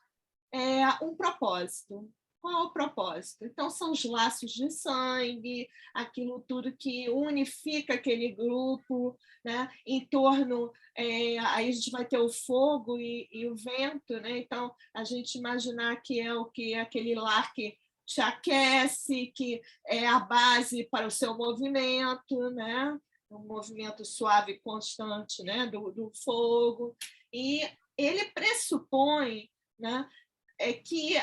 um propósito. Qual é o propósito? Então, são os laços de sangue, aquilo tudo que unifica aquele grupo, né? Em torno, aí a gente vai ter o fogo e o vento, né? Então, a gente imaginar que é o que aquele lar que te aquece, que é a base para o seu movimento, né? Um movimento suave e constante, né? do fogo. E ele pressupõe, né? Que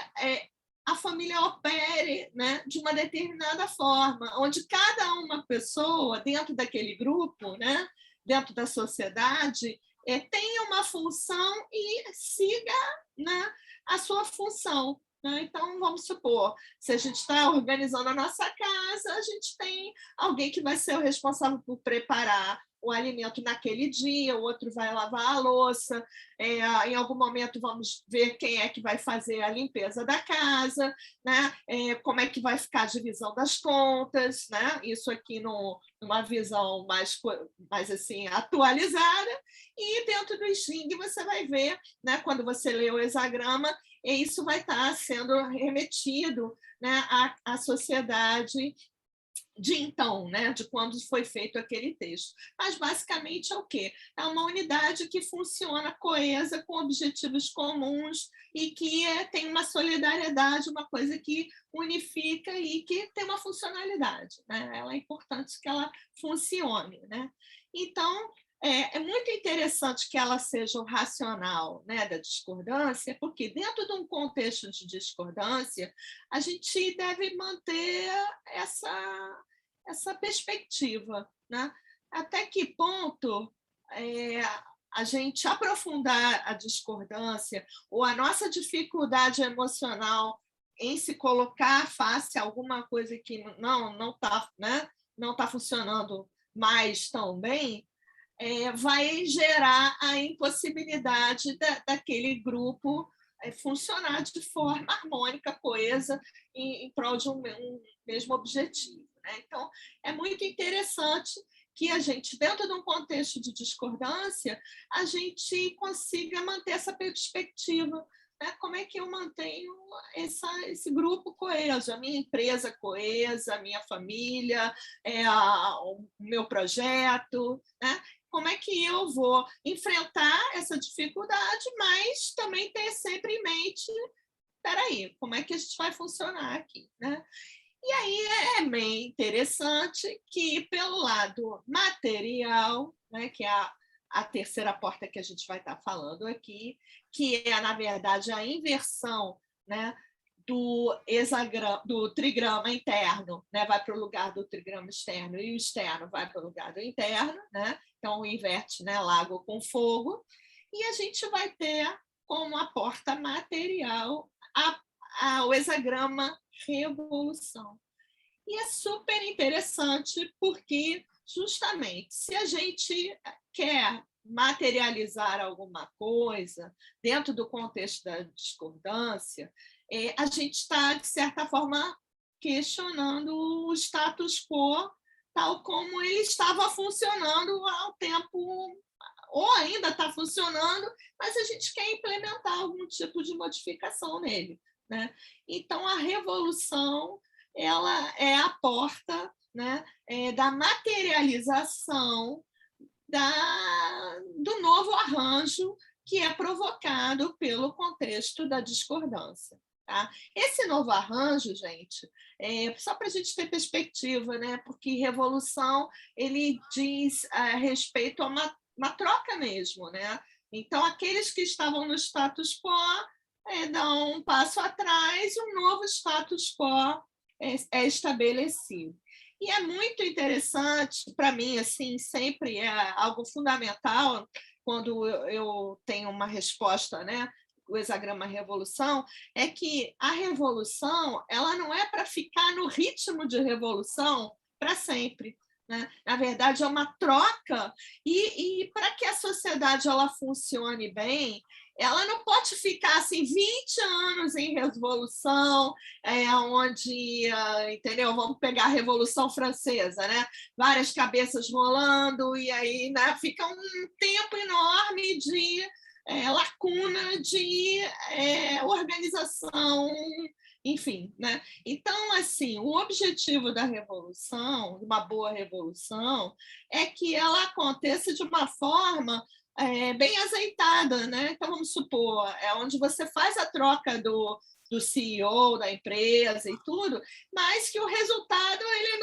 a família opere, né? De uma determinada forma, onde cada uma pessoa dentro daquele grupo, né? Dentro da sociedade, tenha uma função e siga, né? A sua função. Então, vamos supor, se a gente está organizando a nossa casa, a gente tem alguém que vai ser o responsável por preparar o alimento naquele dia, o outro vai lavar a louça, em algum momento vamos ver quem é que vai fazer a limpeza da casa, né? Como é que vai ficar a divisão das contas, né? Isso aqui numa visão mais assim, atualizada, e dentro do Xing você vai ver, né, quando você lê o hexagrama, e isso vai estar sendo remetido, né, à sociedade de então, né, de quando foi feito aquele texto. Mas, basicamente, é o quê? É uma unidade que funciona coesa, com objetivos comuns e que tem uma solidariedade, uma coisa que unifica e que tem uma funcionalidade, né? Ela é importante que ela funcione, né? Então, é muito interessante que ela seja o racional, né, da discordância, porque dentro de um contexto de discordância, a gente deve manter essa perspectiva, né? Até que ponto a gente aprofundar a discordância ou a nossa dificuldade emocional em se colocar face a alguma coisa que não está, né, não tá funcionando mais tão bem, vai gerar a impossibilidade daquele grupo funcionar de forma harmônica, coesa, em prol de um mesmo objetivo, né? Então, é muito interessante que a gente, dentro de um contexto de discordância, a gente consiga manter essa perspectiva. Né? Como é que eu mantenho esse grupo coeso, a minha empresa coesa, a minha família, o meu projeto, né? Como é que eu vou enfrentar essa dificuldade, mas também ter sempre em mente, espera aí, como é que a gente vai funcionar aqui, né? E aí é bem interessante que, pelo lado material, né, que é a terceira porta que a gente vai estar falando aqui, que é, na verdade, a inversão, né, do trigrama interno, né, vai para o lugar do trigrama externo, e o externo vai para o lugar do interno, né? Então inverte, né, lago com fogo, e a gente vai ter como a porta material o hexagrama revolução. E é super interessante porque, justamente, se a gente quer materializar alguma coisa dentro do contexto da discordância, a gente está, de certa forma, questionando o status quo tal como ele estava funcionando há um tempo, ou ainda está funcionando, mas a gente quer implementar algum tipo de modificação nele, né? Então, a revolução ela é a porta, né, da materialização do novo arranjo que é provocado pelo contexto da discordância. Tá? Esse novo arranjo, gente, só para a gente ter perspectiva, né? Porque revolução ele diz a respeito a uma troca mesmo, né? Então, aqueles que estavam no status quo dão um passo atrás, um novo status quo é estabelecido. E é muito interessante, para mim, assim, sempre é algo fundamental quando eu tenho uma resposta, né, o hexagrama revolução, é que a revolução ela não é para ficar no ritmo de revolução para sempre. Né? Na verdade, é uma troca, e para que a sociedade ela funcione bem, ela não pode ficar assim 20 anos em revolução, onde, entendeu? Vamos pegar a Revolução Francesa, né? Várias cabeças rolando, e aí, né, fica um tempo enorme de lacuna de organização, enfim, né? Então, assim, o objetivo da revolução, uma boa revolução, é que ela aconteça de uma forma bem azeitada, né? Então, vamos supor, onde você faz a troca do CEO da empresa e tudo, mas que o resultado ele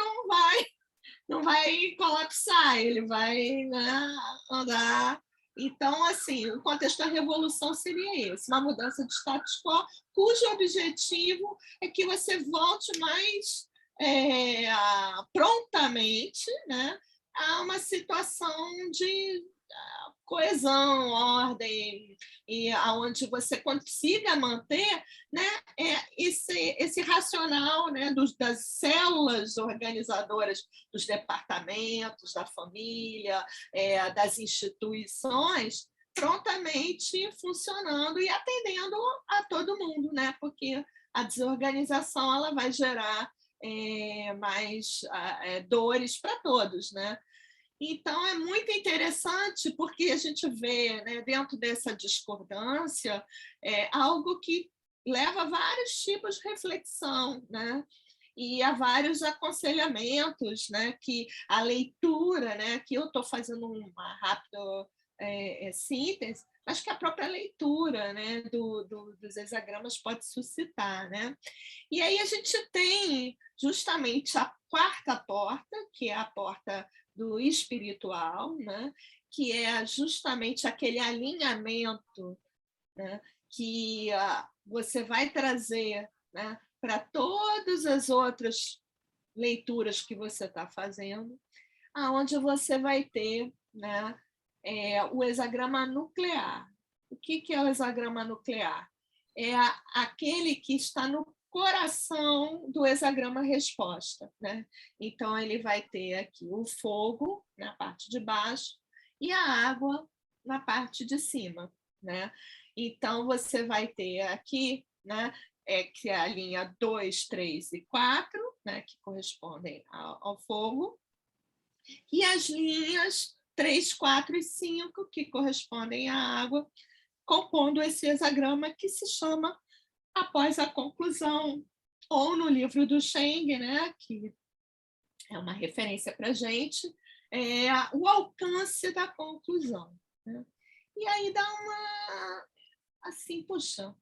não vai colapsar, ele vai, né, andar. Então, assim, o contexto da revolução seria esse, uma mudança de status quo, cujo objetivo é que você volte mais prontamente, né, a uma situação de coesão, ordem, e aonde você consiga manter, né, esse racional, né, das células organizadoras dos departamentos, da família, das instituições, prontamente funcionando e atendendo a todo mundo, né? Porque a desorganização ela vai gerar mais dores para todos, né? Então, é muito interessante porque a gente vê, né, dentro dessa discordância algo que leva a vários tipos de reflexão, né? E há vários aconselhamentos, né? Que a leitura, né? Que eu estou fazendo uma rápida síntese, mas que a própria leitura, né, dos hexagramas pode suscitar, né? E aí a gente tem justamente a quarta porta, que é a porta do espiritual, né? Que é justamente aquele alinhamento, né? Que você vai trazer, né, para todas as outras leituras que você está fazendo, aonde você vai ter, né, o hexagrama nuclear. O que é o hexagrama nuclear? É aquele que está no coração do hexagrama resposta, né? Então, ele vai ter aqui o fogo na parte de baixo e a água na parte de cima, né? Então, você vai ter aqui, né, que é a linha 2, 3 e 4, né, que correspondem ao fogo, e as linhas 3, 4 e 5, que correspondem à água, compondo esse hexagrama que se chama Após a Conclusão, ou no livro do Cheng, né, que é uma referência para a gente, o alcance da conclusão. Né? E aí dá uma, assim, puxa,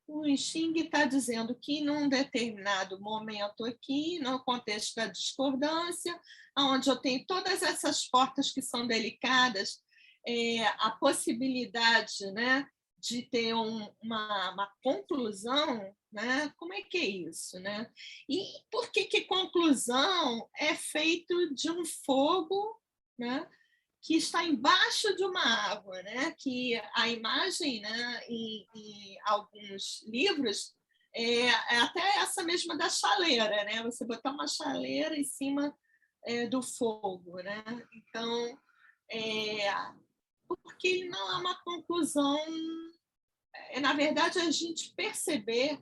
o Xing está dizendo que num determinado momento aqui, no contexto da discordância, onde eu tenho todas essas portas que são delicadas, a possibilidade, né, de ter uma conclusão, né? Como é que é isso, né? E por que conclusão é feito de um fogo, né, que está embaixo de uma água, né? Que a imagem, né, em alguns livros é até essa mesma da chaleira, né? Você botar uma chaleira em cima do fogo, né? Então, porque não é uma conclusão, na verdade, a gente perceber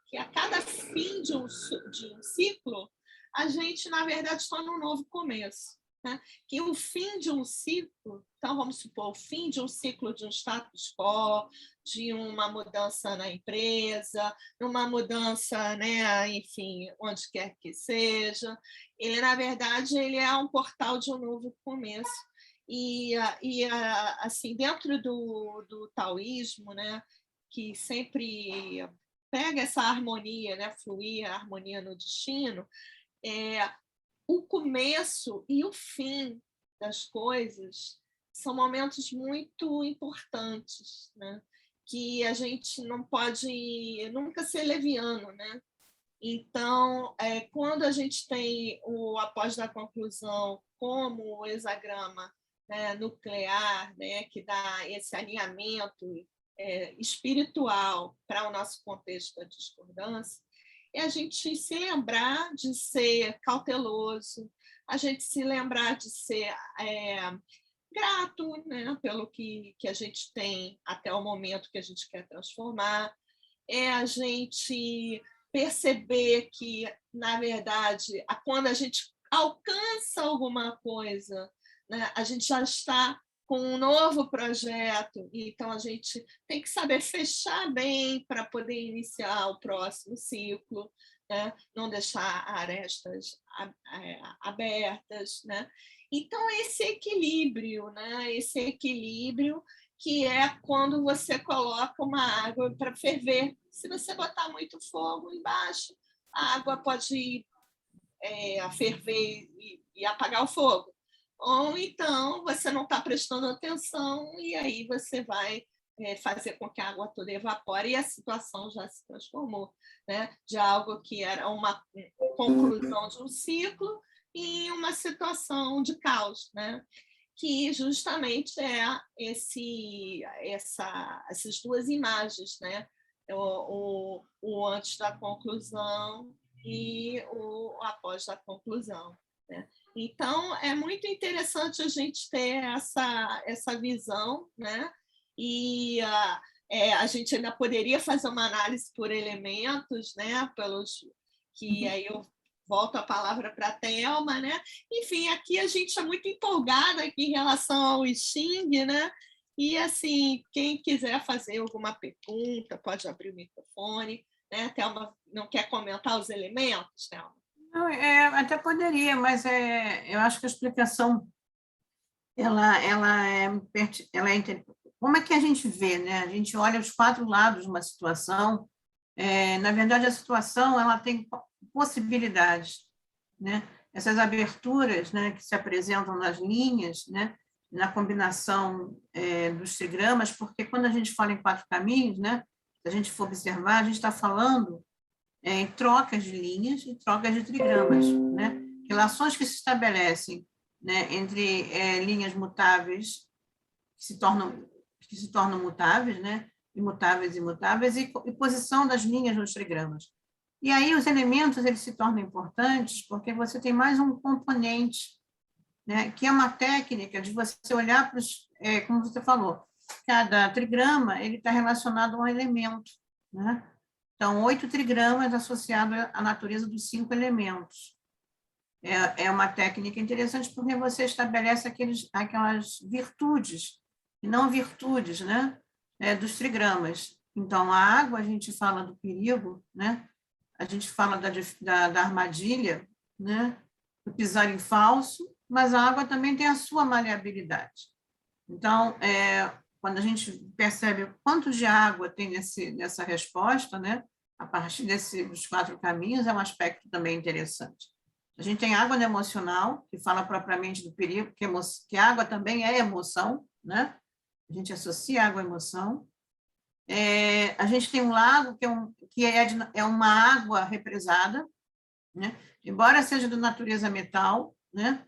que a cada fim de um ciclo, a gente, na verdade, está num novo começo. Né? Que o fim de um ciclo, então vamos supor, o fim de um ciclo de um status quo, de uma mudança na empresa, uma mudança, né, enfim, onde quer que seja, ele, na verdade, ele é um portal de um novo começo. E assim, dentro do taoísmo, né, que sempre pega essa harmonia, né, fluir a harmonia no destino, o começo e o fim das coisas são momentos muito importantes, né? Que a gente não pode nunca ser leviano, né? Então, quando a gente tem o após da conclusão como o hexagrama, né, nuclear, né, que dá esse alinhamento espiritual para o nosso contexto da discordância, é a gente se lembrar de ser cauteloso, a gente se lembrar de ser grato, né, pelo que a gente tem até o momento que a gente quer transformar, é a gente perceber que, na verdade, quando a gente alcança alguma coisa, né, a gente já está com um novo projeto, então a gente tem que saber fechar bem para poder iniciar o próximo ciclo, né? Não deixar arestas abertas. Né? Então, esse equilíbrio, né? Esse equilíbrio que é quando você coloca uma água para ferver. Se você botar muito fogo embaixo, a água pode ferver e apagar o fogo. Ou então você não está prestando atenção e aí você vai fazer com que a água toda evapore e a situação já se transformou, né? De algo que era uma conclusão de um ciclo em uma situação de caos, né? Que justamente essas duas imagens, né? O antes da conclusão e o após da conclusão, né? Então, é muito interessante a gente ter essa visão, né? E a gente ainda poderia fazer uma análise por elementos, né? Que aí eu volto a palavra para a Thelma, né? Enfim, aqui a gente é muito empolgada aqui em relação ao Xing, né? E, assim, quem quiser fazer alguma pergunta, pode abrir o microfone, né? Thelma não quer comentar os elementos, Thelma? Não, até poderia, mas eu acho que a explicação ela é como é que a gente vê, né? A gente olha os 4 lados de uma situação. Na verdade, a situação ela tem possibilidades, né? Essas aberturas, né, que se apresentam nas linhas, né, na combinação dos trigramas, porque quando a gente fala em 4 caminhos, né, se a gente for observar, a gente está falando em trocas de linhas e trocas de trigramas, né? Relações que se estabelecem, né, entre linhas mutáveis que se tornam mutáveis, né? Imutáveis e mutáveis, e posição das linhas nos trigramas. E aí os elementos eles se tornam importantes porque você tem mais um componente, né? Que é uma técnica de você olhar para os, como você falou, cada trigrama ele está relacionado a um elemento, né? Então, 8 trigramas associados à natureza dos 5 elementos. É uma técnica interessante porque você estabelece aquelas virtudes, e não virtudes, né? Dos trigramas. Então, a água, a gente fala do perigo, né? A gente fala da armadilha, né? Do pisar em falso, mas a água também tem a sua maleabilidade. Então, quando a gente percebe quanto de água tem nessa resposta, né? A partir dos 4 caminhos, é um aspecto também interessante. A gente tem água no emocional, que fala propriamente do perigo, que a água também é emoção, né? A gente associa água à emoção. A gente tem um lago, que é uma água represada, né? Embora seja de natureza metal, né?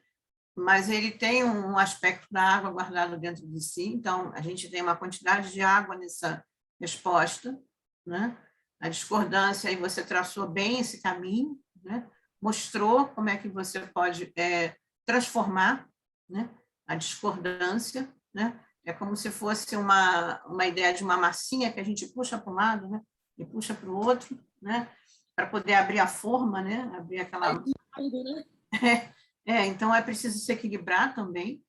Mas ele tem um aspecto da água guardado dentro de si, então a gente tem uma quantidade de água nessa resposta, né? A discordância, aí você traçou bem esse caminho, né? Mostrou como é que você pode transformar, né? A discordância, né? É como se fosse uma ideia de uma massinha que a gente puxa para um lado, né? E puxa para o outro, né? Para poder abrir a forma, né? Abrir aquela... Então, é preciso se equilibrar também.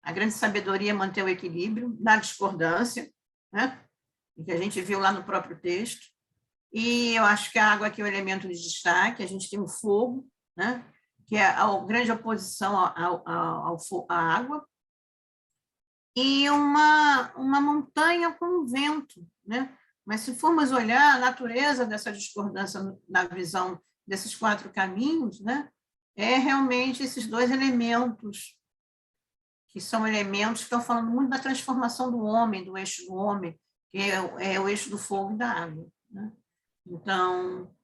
A grande sabedoria é manter o equilíbrio na discordância, né? Que a gente viu lá no próprio texto. E eu acho que a água aqui é o elemento de destaque. A gente tem o fogo, né? Que é a grande oposição à água. E uma montanha com um vento, né? Mas se formos olhar a natureza dessa discordância na visão desses 4 caminhos, né? É realmente esses 2 elementos, que são elementos que estão falando muito da transformação do homem, do eixo do homem, que é o eixo do fogo e da água, né? Então,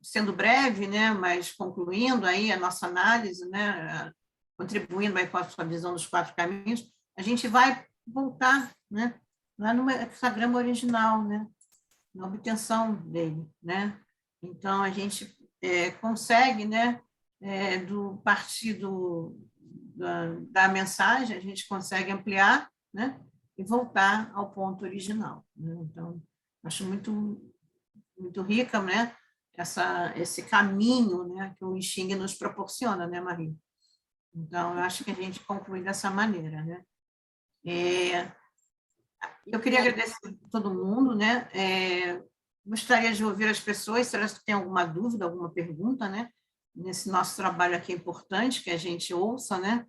sendo breve, né, mas concluindo aí a nossa análise, né, contribuindo aí com a visão dos 4 caminhos, a gente vai voltar, né, lá no hexagrama original, né, na obtenção dele, né? Então, a gente consegue, né, do partido da mensagem, a gente consegue ampliar, né, e voltar ao ponto original, né? Então, acho muito rica, né, esse caminho, né, que o I Ching nos proporciona, né, Marie? Então, eu acho que a gente conclui dessa maneira, né? Eu queria agradecer a todo mundo, né? Gostaria de ouvir as pessoas, se elas têm alguma dúvida, alguma pergunta, né? Nesse nosso trabalho aqui é importante que a gente ouça, né?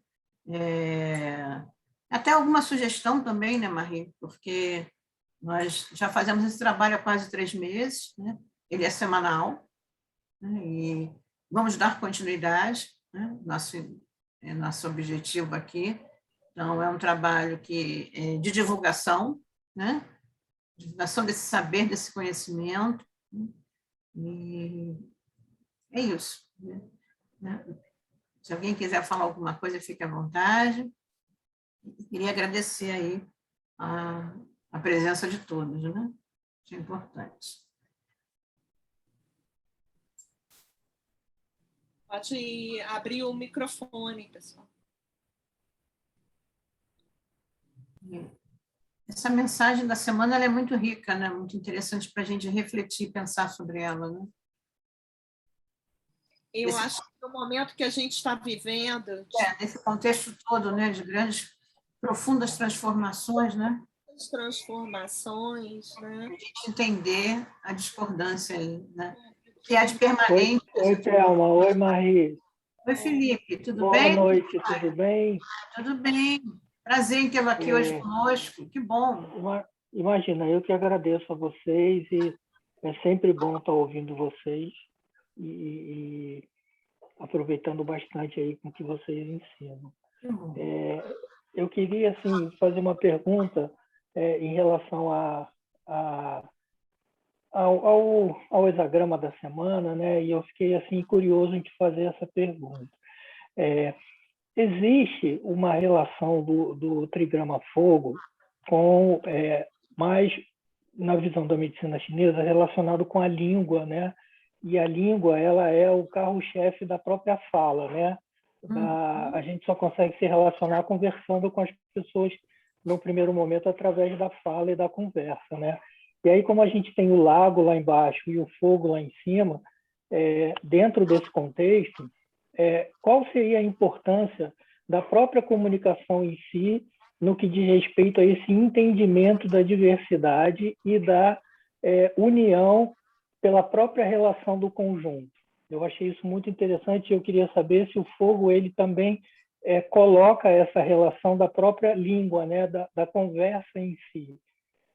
Até alguma sugestão também, né, Marie? Porque nós já fazemos esse trabalho há quase 3 meses, né? Ele é semanal, né? E vamos dar continuidade, né? Nosso objetivo aqui. Então, é um trabalho de divulgação, né? Divulgação desse saber, desse conhecimento, né? E é isso, né? Se alguém quiser falar alguma coisa, fique à vontade. Queria agradecer aí a presença de todos, né? Isso é importante. Pode abrir o microfone, pessoal. Essa mensagem da semana ela é muito rica, né? Muito interessante para a gente refletir e pensar sobre ela, né? Eu acho que no momento que a gente está vivendo... Nesse contexto todo, né? De grandes, profundas transformações, né? Transformações, né? A gente entender a discordância aí, né? Que é de permanente. Oi, Thelma. Oi, Marie. Oi, Felipe. Tudo Boa bem? Boa noite, tudo bem? Tudo bem. Prazer em tê-lo aqui hoje conosco. Que bom. Imagina, eu que agradeço a vocês e é sempre bom estar ouvindo vocês e aproveitando bastante aí com o que vocês ensinam. Eu queria, assim, fazer uma pergunta em relação ao hexagrama da semana, né? E eu fiquei, assim, curioso em te fazer essa pergunta. Existe uma relação do trigrama fogo com, mais na visão da medicina chinesa, relacionado com a língua, né? E a língua, ela é o carro-chefe da própria fala, né? A gente só consegue se relacionar conversando com as pessoas no primeiro momento através da fala e da conversa, né? E aí, como a gente tem o lago lá embaixo e o fogo lá em cima, dentro desse contexto, qual seria a importância da própria comunicação em si no que diz respeito a esse entendimento da diversidade e da união pela própria relação do conjunto? Eu achei isso muito interessante e eu queria saber se o fogo ele também coloca essa relação da própria língua, né, da conversa em si,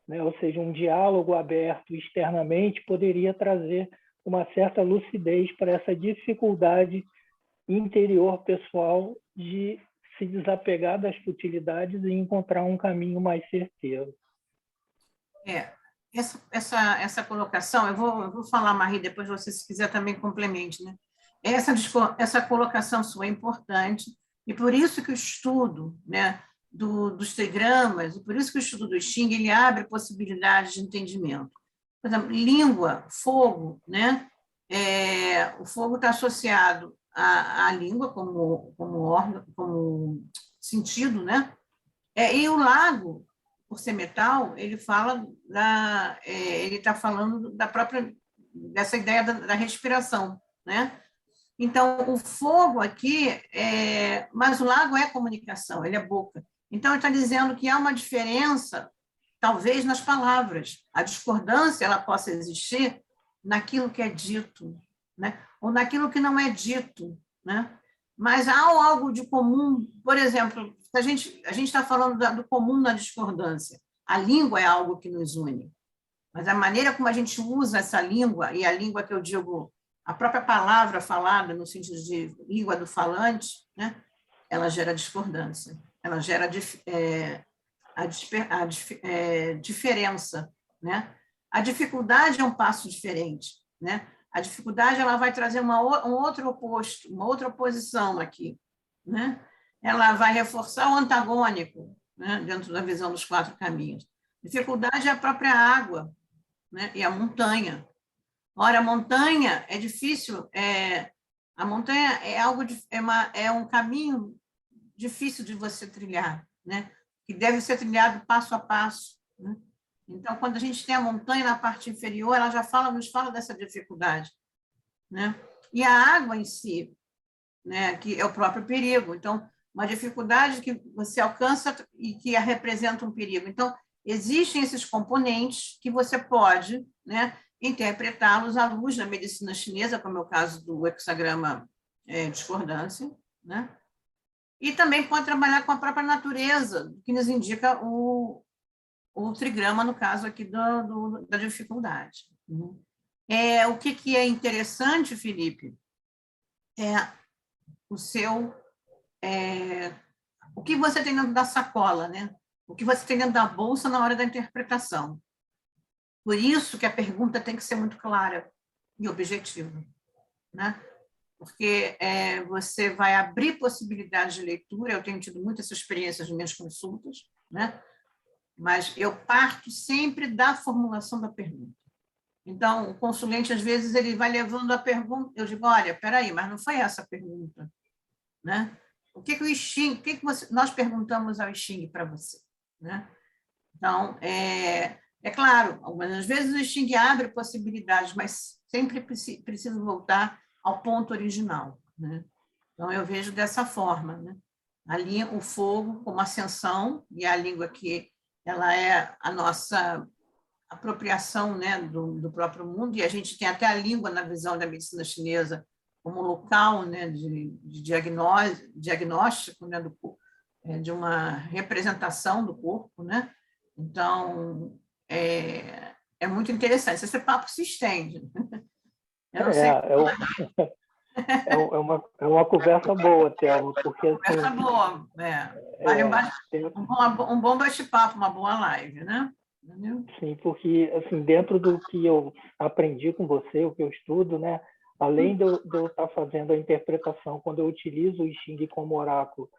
né? Ou seja, um diálogo aberto externamente poderia trazer uma certa lucidez para essa dificuldade interior pessoal de se desapegar das futilidades e encontrar um caminho mais certeiro. Essa colocação, eu vou falar, Marie, depois você, se quiser, também complemente, né? Essa colocação sua é importante, e por isso que o estudo, né, dos trigramas, e por isso que o estudo do Xing, ele abre possibilidades de entendimento. Por exemplo, língua, fogo, né? O fogo está associado à língua como órgão, como sentido, né? E o lago, por ser metal, ele está falando dessa ideia da respiração, né? Então, o fogo aqui, mas o lago é comunicação, ele é boca. Então, ele está dizendo que há uma diferença, talvez, nas palavras. A discordância ela possa existir naquilo que é dito, né? Ou naquilo que não é dito, né? Mas há algo de comum, por exemplo, a gente está falando do comum na discordância. A língua é algo que nos une, mas a maneira como a gente usa essa língua, e a língua que eu digo, a própria palavra falada, no sentido de língua do falante, né? Ela gera discordância, ela gera diferença, né? A dificuldade é um passo diferente, né? A dificuldade ela vai trazer um outro oposto, uma outra oposição aqui, né? Ela vai reforçar o antagônico, né? Dentro da visão dos 4 caminhos. Dificuldade é a própria água, né? E a montanha. Ora, a montanha é difícil, a montanha é um caminho difícil de você trilhar, né? Que deve ser trilhado passo a passo, né? Então, quando a gente tem a montanha na parte inferior, ela já nos fala dessa dificuldade, né? E a água em si, né, que é o próprio perigo. Então, uma dificuldade que você alcança e que representa um perigo. Então, existem esses componentes que você pode, né, interpretá-los à luz da medicina chinesa, como é o caso do hexagrama discordância, né? E também pode trabalhar com a própria natureza, que nos indica o trigrama, no caso aqui da dificuldade. O que é interessante, Felipe, é o que você tem dentro da sacola, né? O que você tem dentro da bolsa na hora da interpretação. Por isso que a pergunta tem que ser muito clara e objetiva, né? Porque você vai abrir possibilidades de leitura. Eu tenho tido muita essa experiência nas minhas consultas, né? Mas eu parto sempre da formulação da pergunta. Então, o consulente, às vezes, ele vai levando a pergunta, eu digo, olha, espera aí, mas não foi essa a pergunta, né? O que o Xing, nós perguntamos ao Xing para você, né? Então, é claro, algumas vezes o Xing abre possibilidades, mas sempre preciso voltar ao ponto original, né? Então, eu vejo dessa forma, né? O fogo como ascensão, e a língua que ela é a nossa apropriação, né, do próprio mundo, e a gente tem até a língua na visão da medicina chinesa como local, né, de diagnóstico, né, de uma representação do corpo, né? Então, é muito interessante. Esse papo se estende. Eu não sei. É uma conversa boa, Thelma, porque assim, conversa boa, vale um bom bate-papo, uma boa live, né? Entendeu? Sim, porque assim, dentro do que eu aprendi com você, o que eu estudo, né, além de eu estar fazendo a interpretação, quando eu utilizo o Xing como oráculo,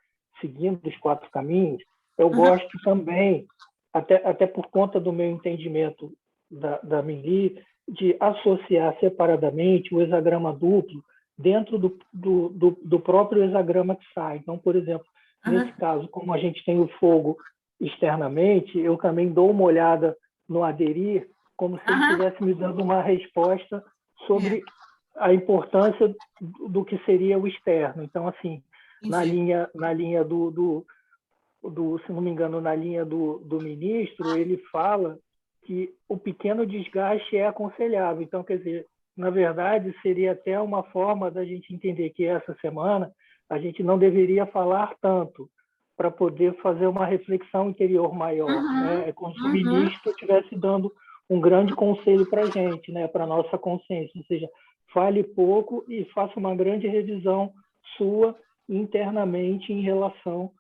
seguindo os 4 caminhos, eu gosto também, até por conta do meu entendimento da Mili, de associar separadamente o hexagrama duplo dentro do próprio hexagrama que sai. Então, por exemplo, nesse caso, como a gente tem o fogo externamente, eu também dou uma olhada no aderir, como se ele estivesse me dando uma resposta sobre a importância do que seria o externo. Então, assim, na linha se não me engano, na linha do ministro, ele fala que o pequeno desgaste é aconselhável. Então, quer dizer, na verdade, seria até uma forma da gente entender que essa semana a gente não deveria falar tanto, para poder fazer uma reflexão interior maior. Né? É como se o ministro estivesse dando um grande conselho para a gente, né? Para a nossa consciência. Ou seja, fale pouco e faça uma grande revisão sua internamente em relação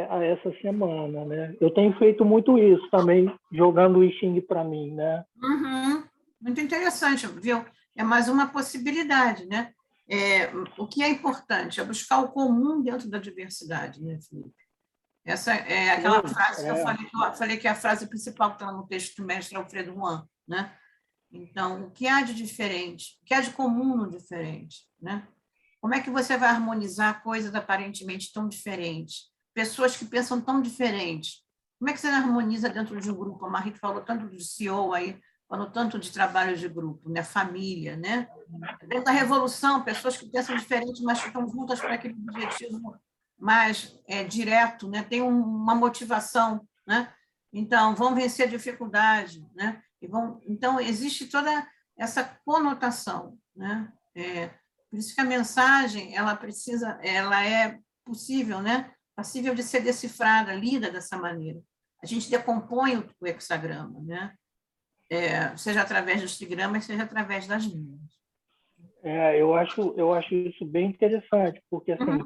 a essa semana. Né? Eu tenho feito muito isso também, jogando o I Ching para mim. Né? Muito interessante, viu? É mais uma possibilidade, né? O que é importante é buscar o comum dentro da diversidade, né, Felipe? Essa é aquela frase que eu falei que é a frase principal que está no texto do mestre Alfredo Juan, né? Então, o que há de diferente? O que há de comum no diferente, né? Como é que você vai harmonizar coisas aparentemente tão diferentes? Pessoas que pensam tão diferentes. Como é que você harmoniza dentro de um grupo? A Marie falou tanto de CEO aí, falou tanto de trabalho de grupo, né? Família, né? Dentro da revolução, pessoas que pensam diferente, mas que estão juntas para aquele objetivo mais direto, né? Tem uma motivação, né? Então, vão vencer a dificuldade, né? Então, existe toda essa conotação, né? Por isso que a mensagem, ela é possível, né? Passível de ser decifrada, lida dessa maneira. A gente decompõe o hexagrama, né? Seja através dos trigramas, seja através das linhas. Eu acho isso bem interessante, porque, assim,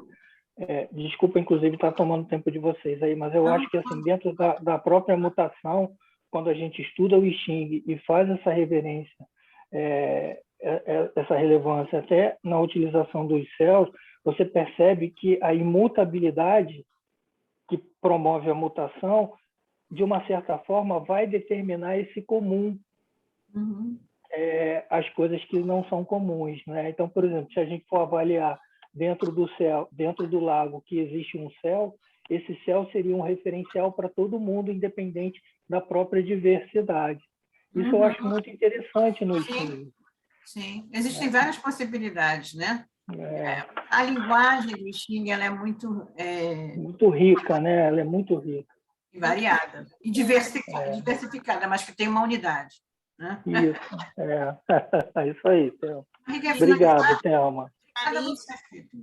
desculpa, inclusive, estar tomando tempo de vocês aí, mas eu acho que, assim, dentro da própria mutação, quando a gente estuda o I Ching e faz essa reverência, essa relevância até na utilização dos céus, você percebe que a imutabilidade que promove a mutação, de uma certa forma, vai determinar esse comum, as coisas que não são comuns. Né? Então, por exemplo, se a gente for avaliar dentro do céu, dentro do lago, que existe um céu, esse céu seria um referencial para todo mundo, independente da própria diversidade. Isso eu acho muito interessante no Xing. Sim, existem várias possibilidades, né? A linguagem do Xing, ela é muito rica, né? Ela é muito rica. E variada. E diversificada, mas que tem uma unidade. Né? Isso, isso aí, Thelma. Obrigado, Thelma.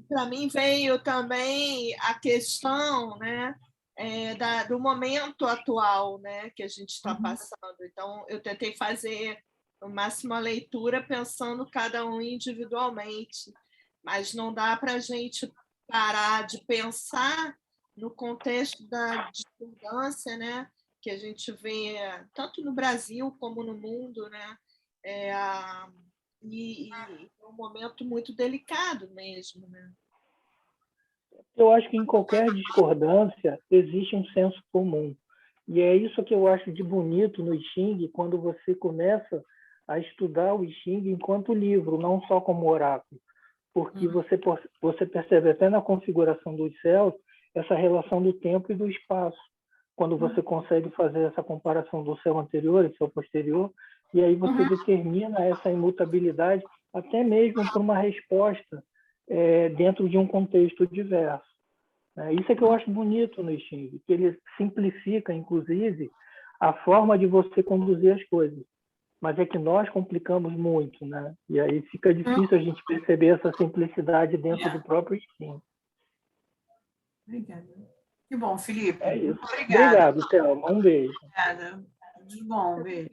Para mim veio também a questão, né, do momento atual, né, que a gente está passando. Então, eu tentei fazer o máximo a leitura pensando cada um individualmente, mas não dá para a gente parar de pensar no contexto da discordância, né, que a gente vê tanto no Brasil como no mundo, né, e é um momento muito delicado mesmo, né? Eu acho que em qualquer discordância existe um senso comum. E é isso que eu acho de bonito no I Ching, quando você começa a estudar o I Ching enquanto livro, não só como oráculo. Porque você percebe até na configuração dos céus essa relação do tempo e do espaço. Quando você consegue fazer essa comparação do céu anterior e céu posterior, e aí você determina essa imutabilidade até mesmo para uma resposta dentro de um contexto diverso. Isso é que eu acho bonito no I Ching, que ele simplifica, inclusive, a forma de você conduzir as coisas. Mas é que nós complicamos muito, né? E aí fica difícil a gente perceber essa simplicidade dentro do próprio I Ching. Obrigada. Que bom, Felipe. É isso. Obrigada. Obrigado, Thelma. Um beijo. Obrigada. Tudo bom, um beijo.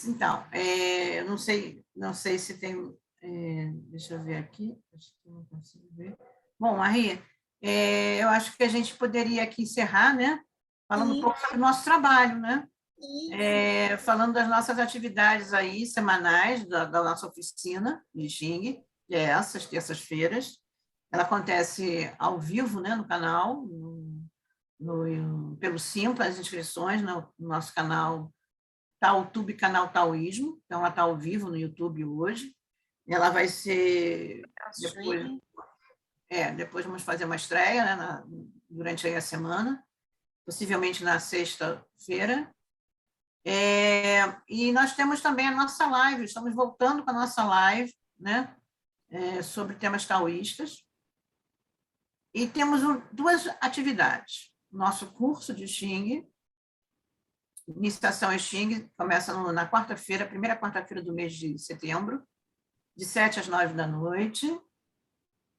Então, eu não sei se tem. Deixa eu ver aqui, acho que eu não consigo ver. Bom, Maria, eu acho que a gente poderia aqui encerrar, né? Falando um pouco sobre o nosso trabalho, né? Falando das nossas atividades aí semanais da nossa oficina de Xing, que é essas terças-feiras. Ela acontece ao vivo, né, no canal, pelo Simpla, as inscrições no nosso canal YouTube, canal Taoísmo. Então, ela está ao vivo no YouTube hoje. Ela vai ser depois vamos fazer uma estreia, né, durante aí a semana, possivelmente na sexta-feira. E nós temos também a nossa live, estamos voltando com a nossa live, né, sobre temas taoístas. E temos duas atividades. Nosso curso de Xing, Iniciação em Xing, começa na quarta-feira, primeira quarta-feira do mês de setembro, de 7 às 9 da noite.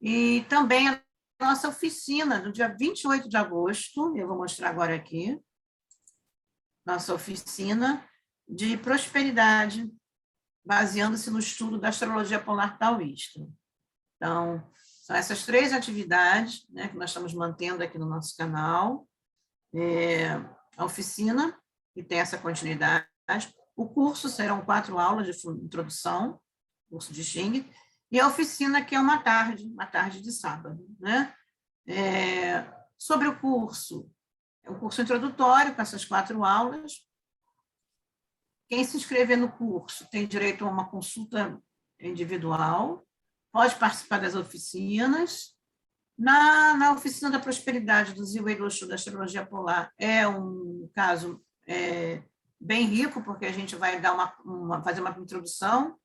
E também a nossa oficina, no dia 28 de agosto, eu vou mostrar agora aqui, nossa oficina de prosperidade, baseando-se no estudo da astrologia polar taoísta. Então, são essas três atividades, né, que nós estamos mantendo aqui no nosso canal. A oficina, que tem essa continuidade. O curso serão 4 aulas de introdução, curso de Xing, e a oficina, que é uma tarde de sábado, né? Sobre o curso, é um curso introdutório, com essas 4 aulas. Quem se inscrever no curso tem direito a uma consulta individual, pode participar das oficinas. Na oficina da prosperidade do Ziwei Luxu, da astrologia polar, é um caso bem rico, porque a gente vai fazer uma introdução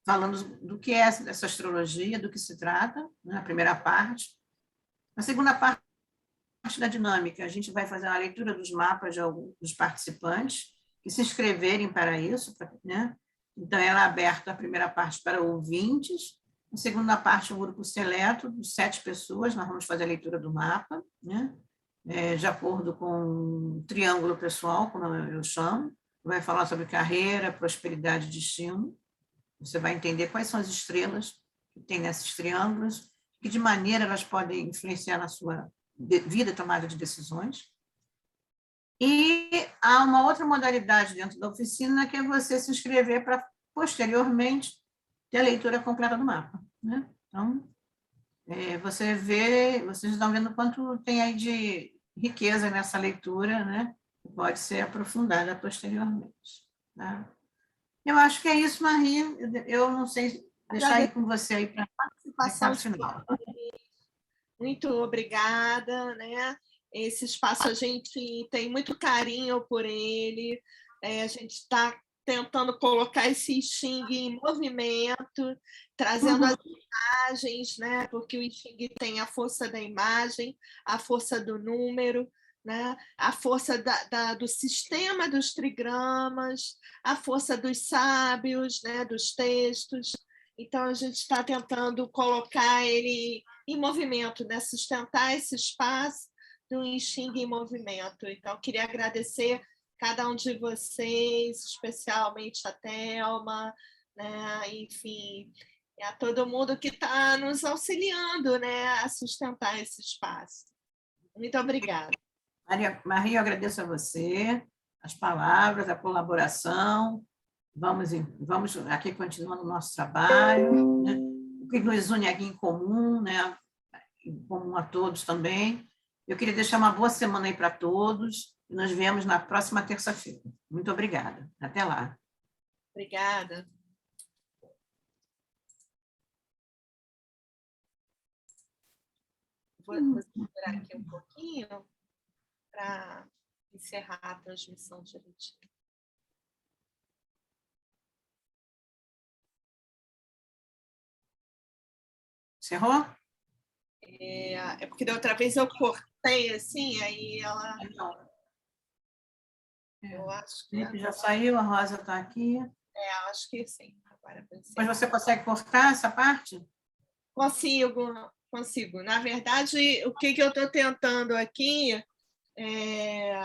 falando do que é essa astrologia, do que se trata, na primeira parte. Na segunda parte da dinâmica, a gente vai fazer uma leitura dos mapas dos participantes que se inscreverem para isso, né? Então, ela é aberta, a primeira parte, para ouvintes. Na segunda parte, um grupo seleto de 7 pessoas, nós vamos fazer a leitura do mapa, né? De acordo com o triângulo pessoal, como eu chamo. Vai falar sobre carreira, prosperidade e destino. Você vai entender quais são as estrelas que tem nesses triângulos, que de maneira elas podem influenciar na sua vida e tomada de decisões. E há uma outra modalidade dentro da oficina, que é você se inscrever para, posteriormente, ter a leitura completa do mapa, né? Então, vocês estão vendo quanto tem aí de riqueza nessa leitura, né? Que pode ser aprofundada posteriormente, tá? Eu acho que é isso, Marie. Eu não sei, deixar aí com você aí para participação final. Muito obrigada, né? Esse espaço a gente tem muito carinho por ele, a gente está tentando colocar esse Xing em movimento, trazendo as imagens, né? Porque o Xing tem a força da imagem, a força do número, né? A força do sistema dos trigramas, a força dos sábios, né? Dos textos. Então, a gente está tentando colocar ele em movimento, né? Sustentar esse espaço do I Ching em movimento. Então, queria agradecer cada um de vocês, especialmente a Thelma, né? Enfim, a todo mundo que está nos auxiliando, né? A sustentar esse espaço. Muito obrigada. Maria, eu agradeço a você, as palavras, a colaboração. Vamos aqui continuando o nosso trabalho, né? O que nos une aqui em comum, né? Em comum a todos também. Eu queria deixar uma boa semana aí para todos e nos vemos na próxima terça-feira. Muito obrigada. Até lá. Obrigada. Vou esperar aqui um pouquinho para encerrar a transmissão direitinho. Encerrou? É porque da outra vez eu cortei assim, aí ela... Não. Eu acho que... Felipe já saiu, a Rosa está aqui. Acho que sim. Agora Mas você consegue cortar essa parte? Consigo. Na verdade, o que eu estou tentando aqui é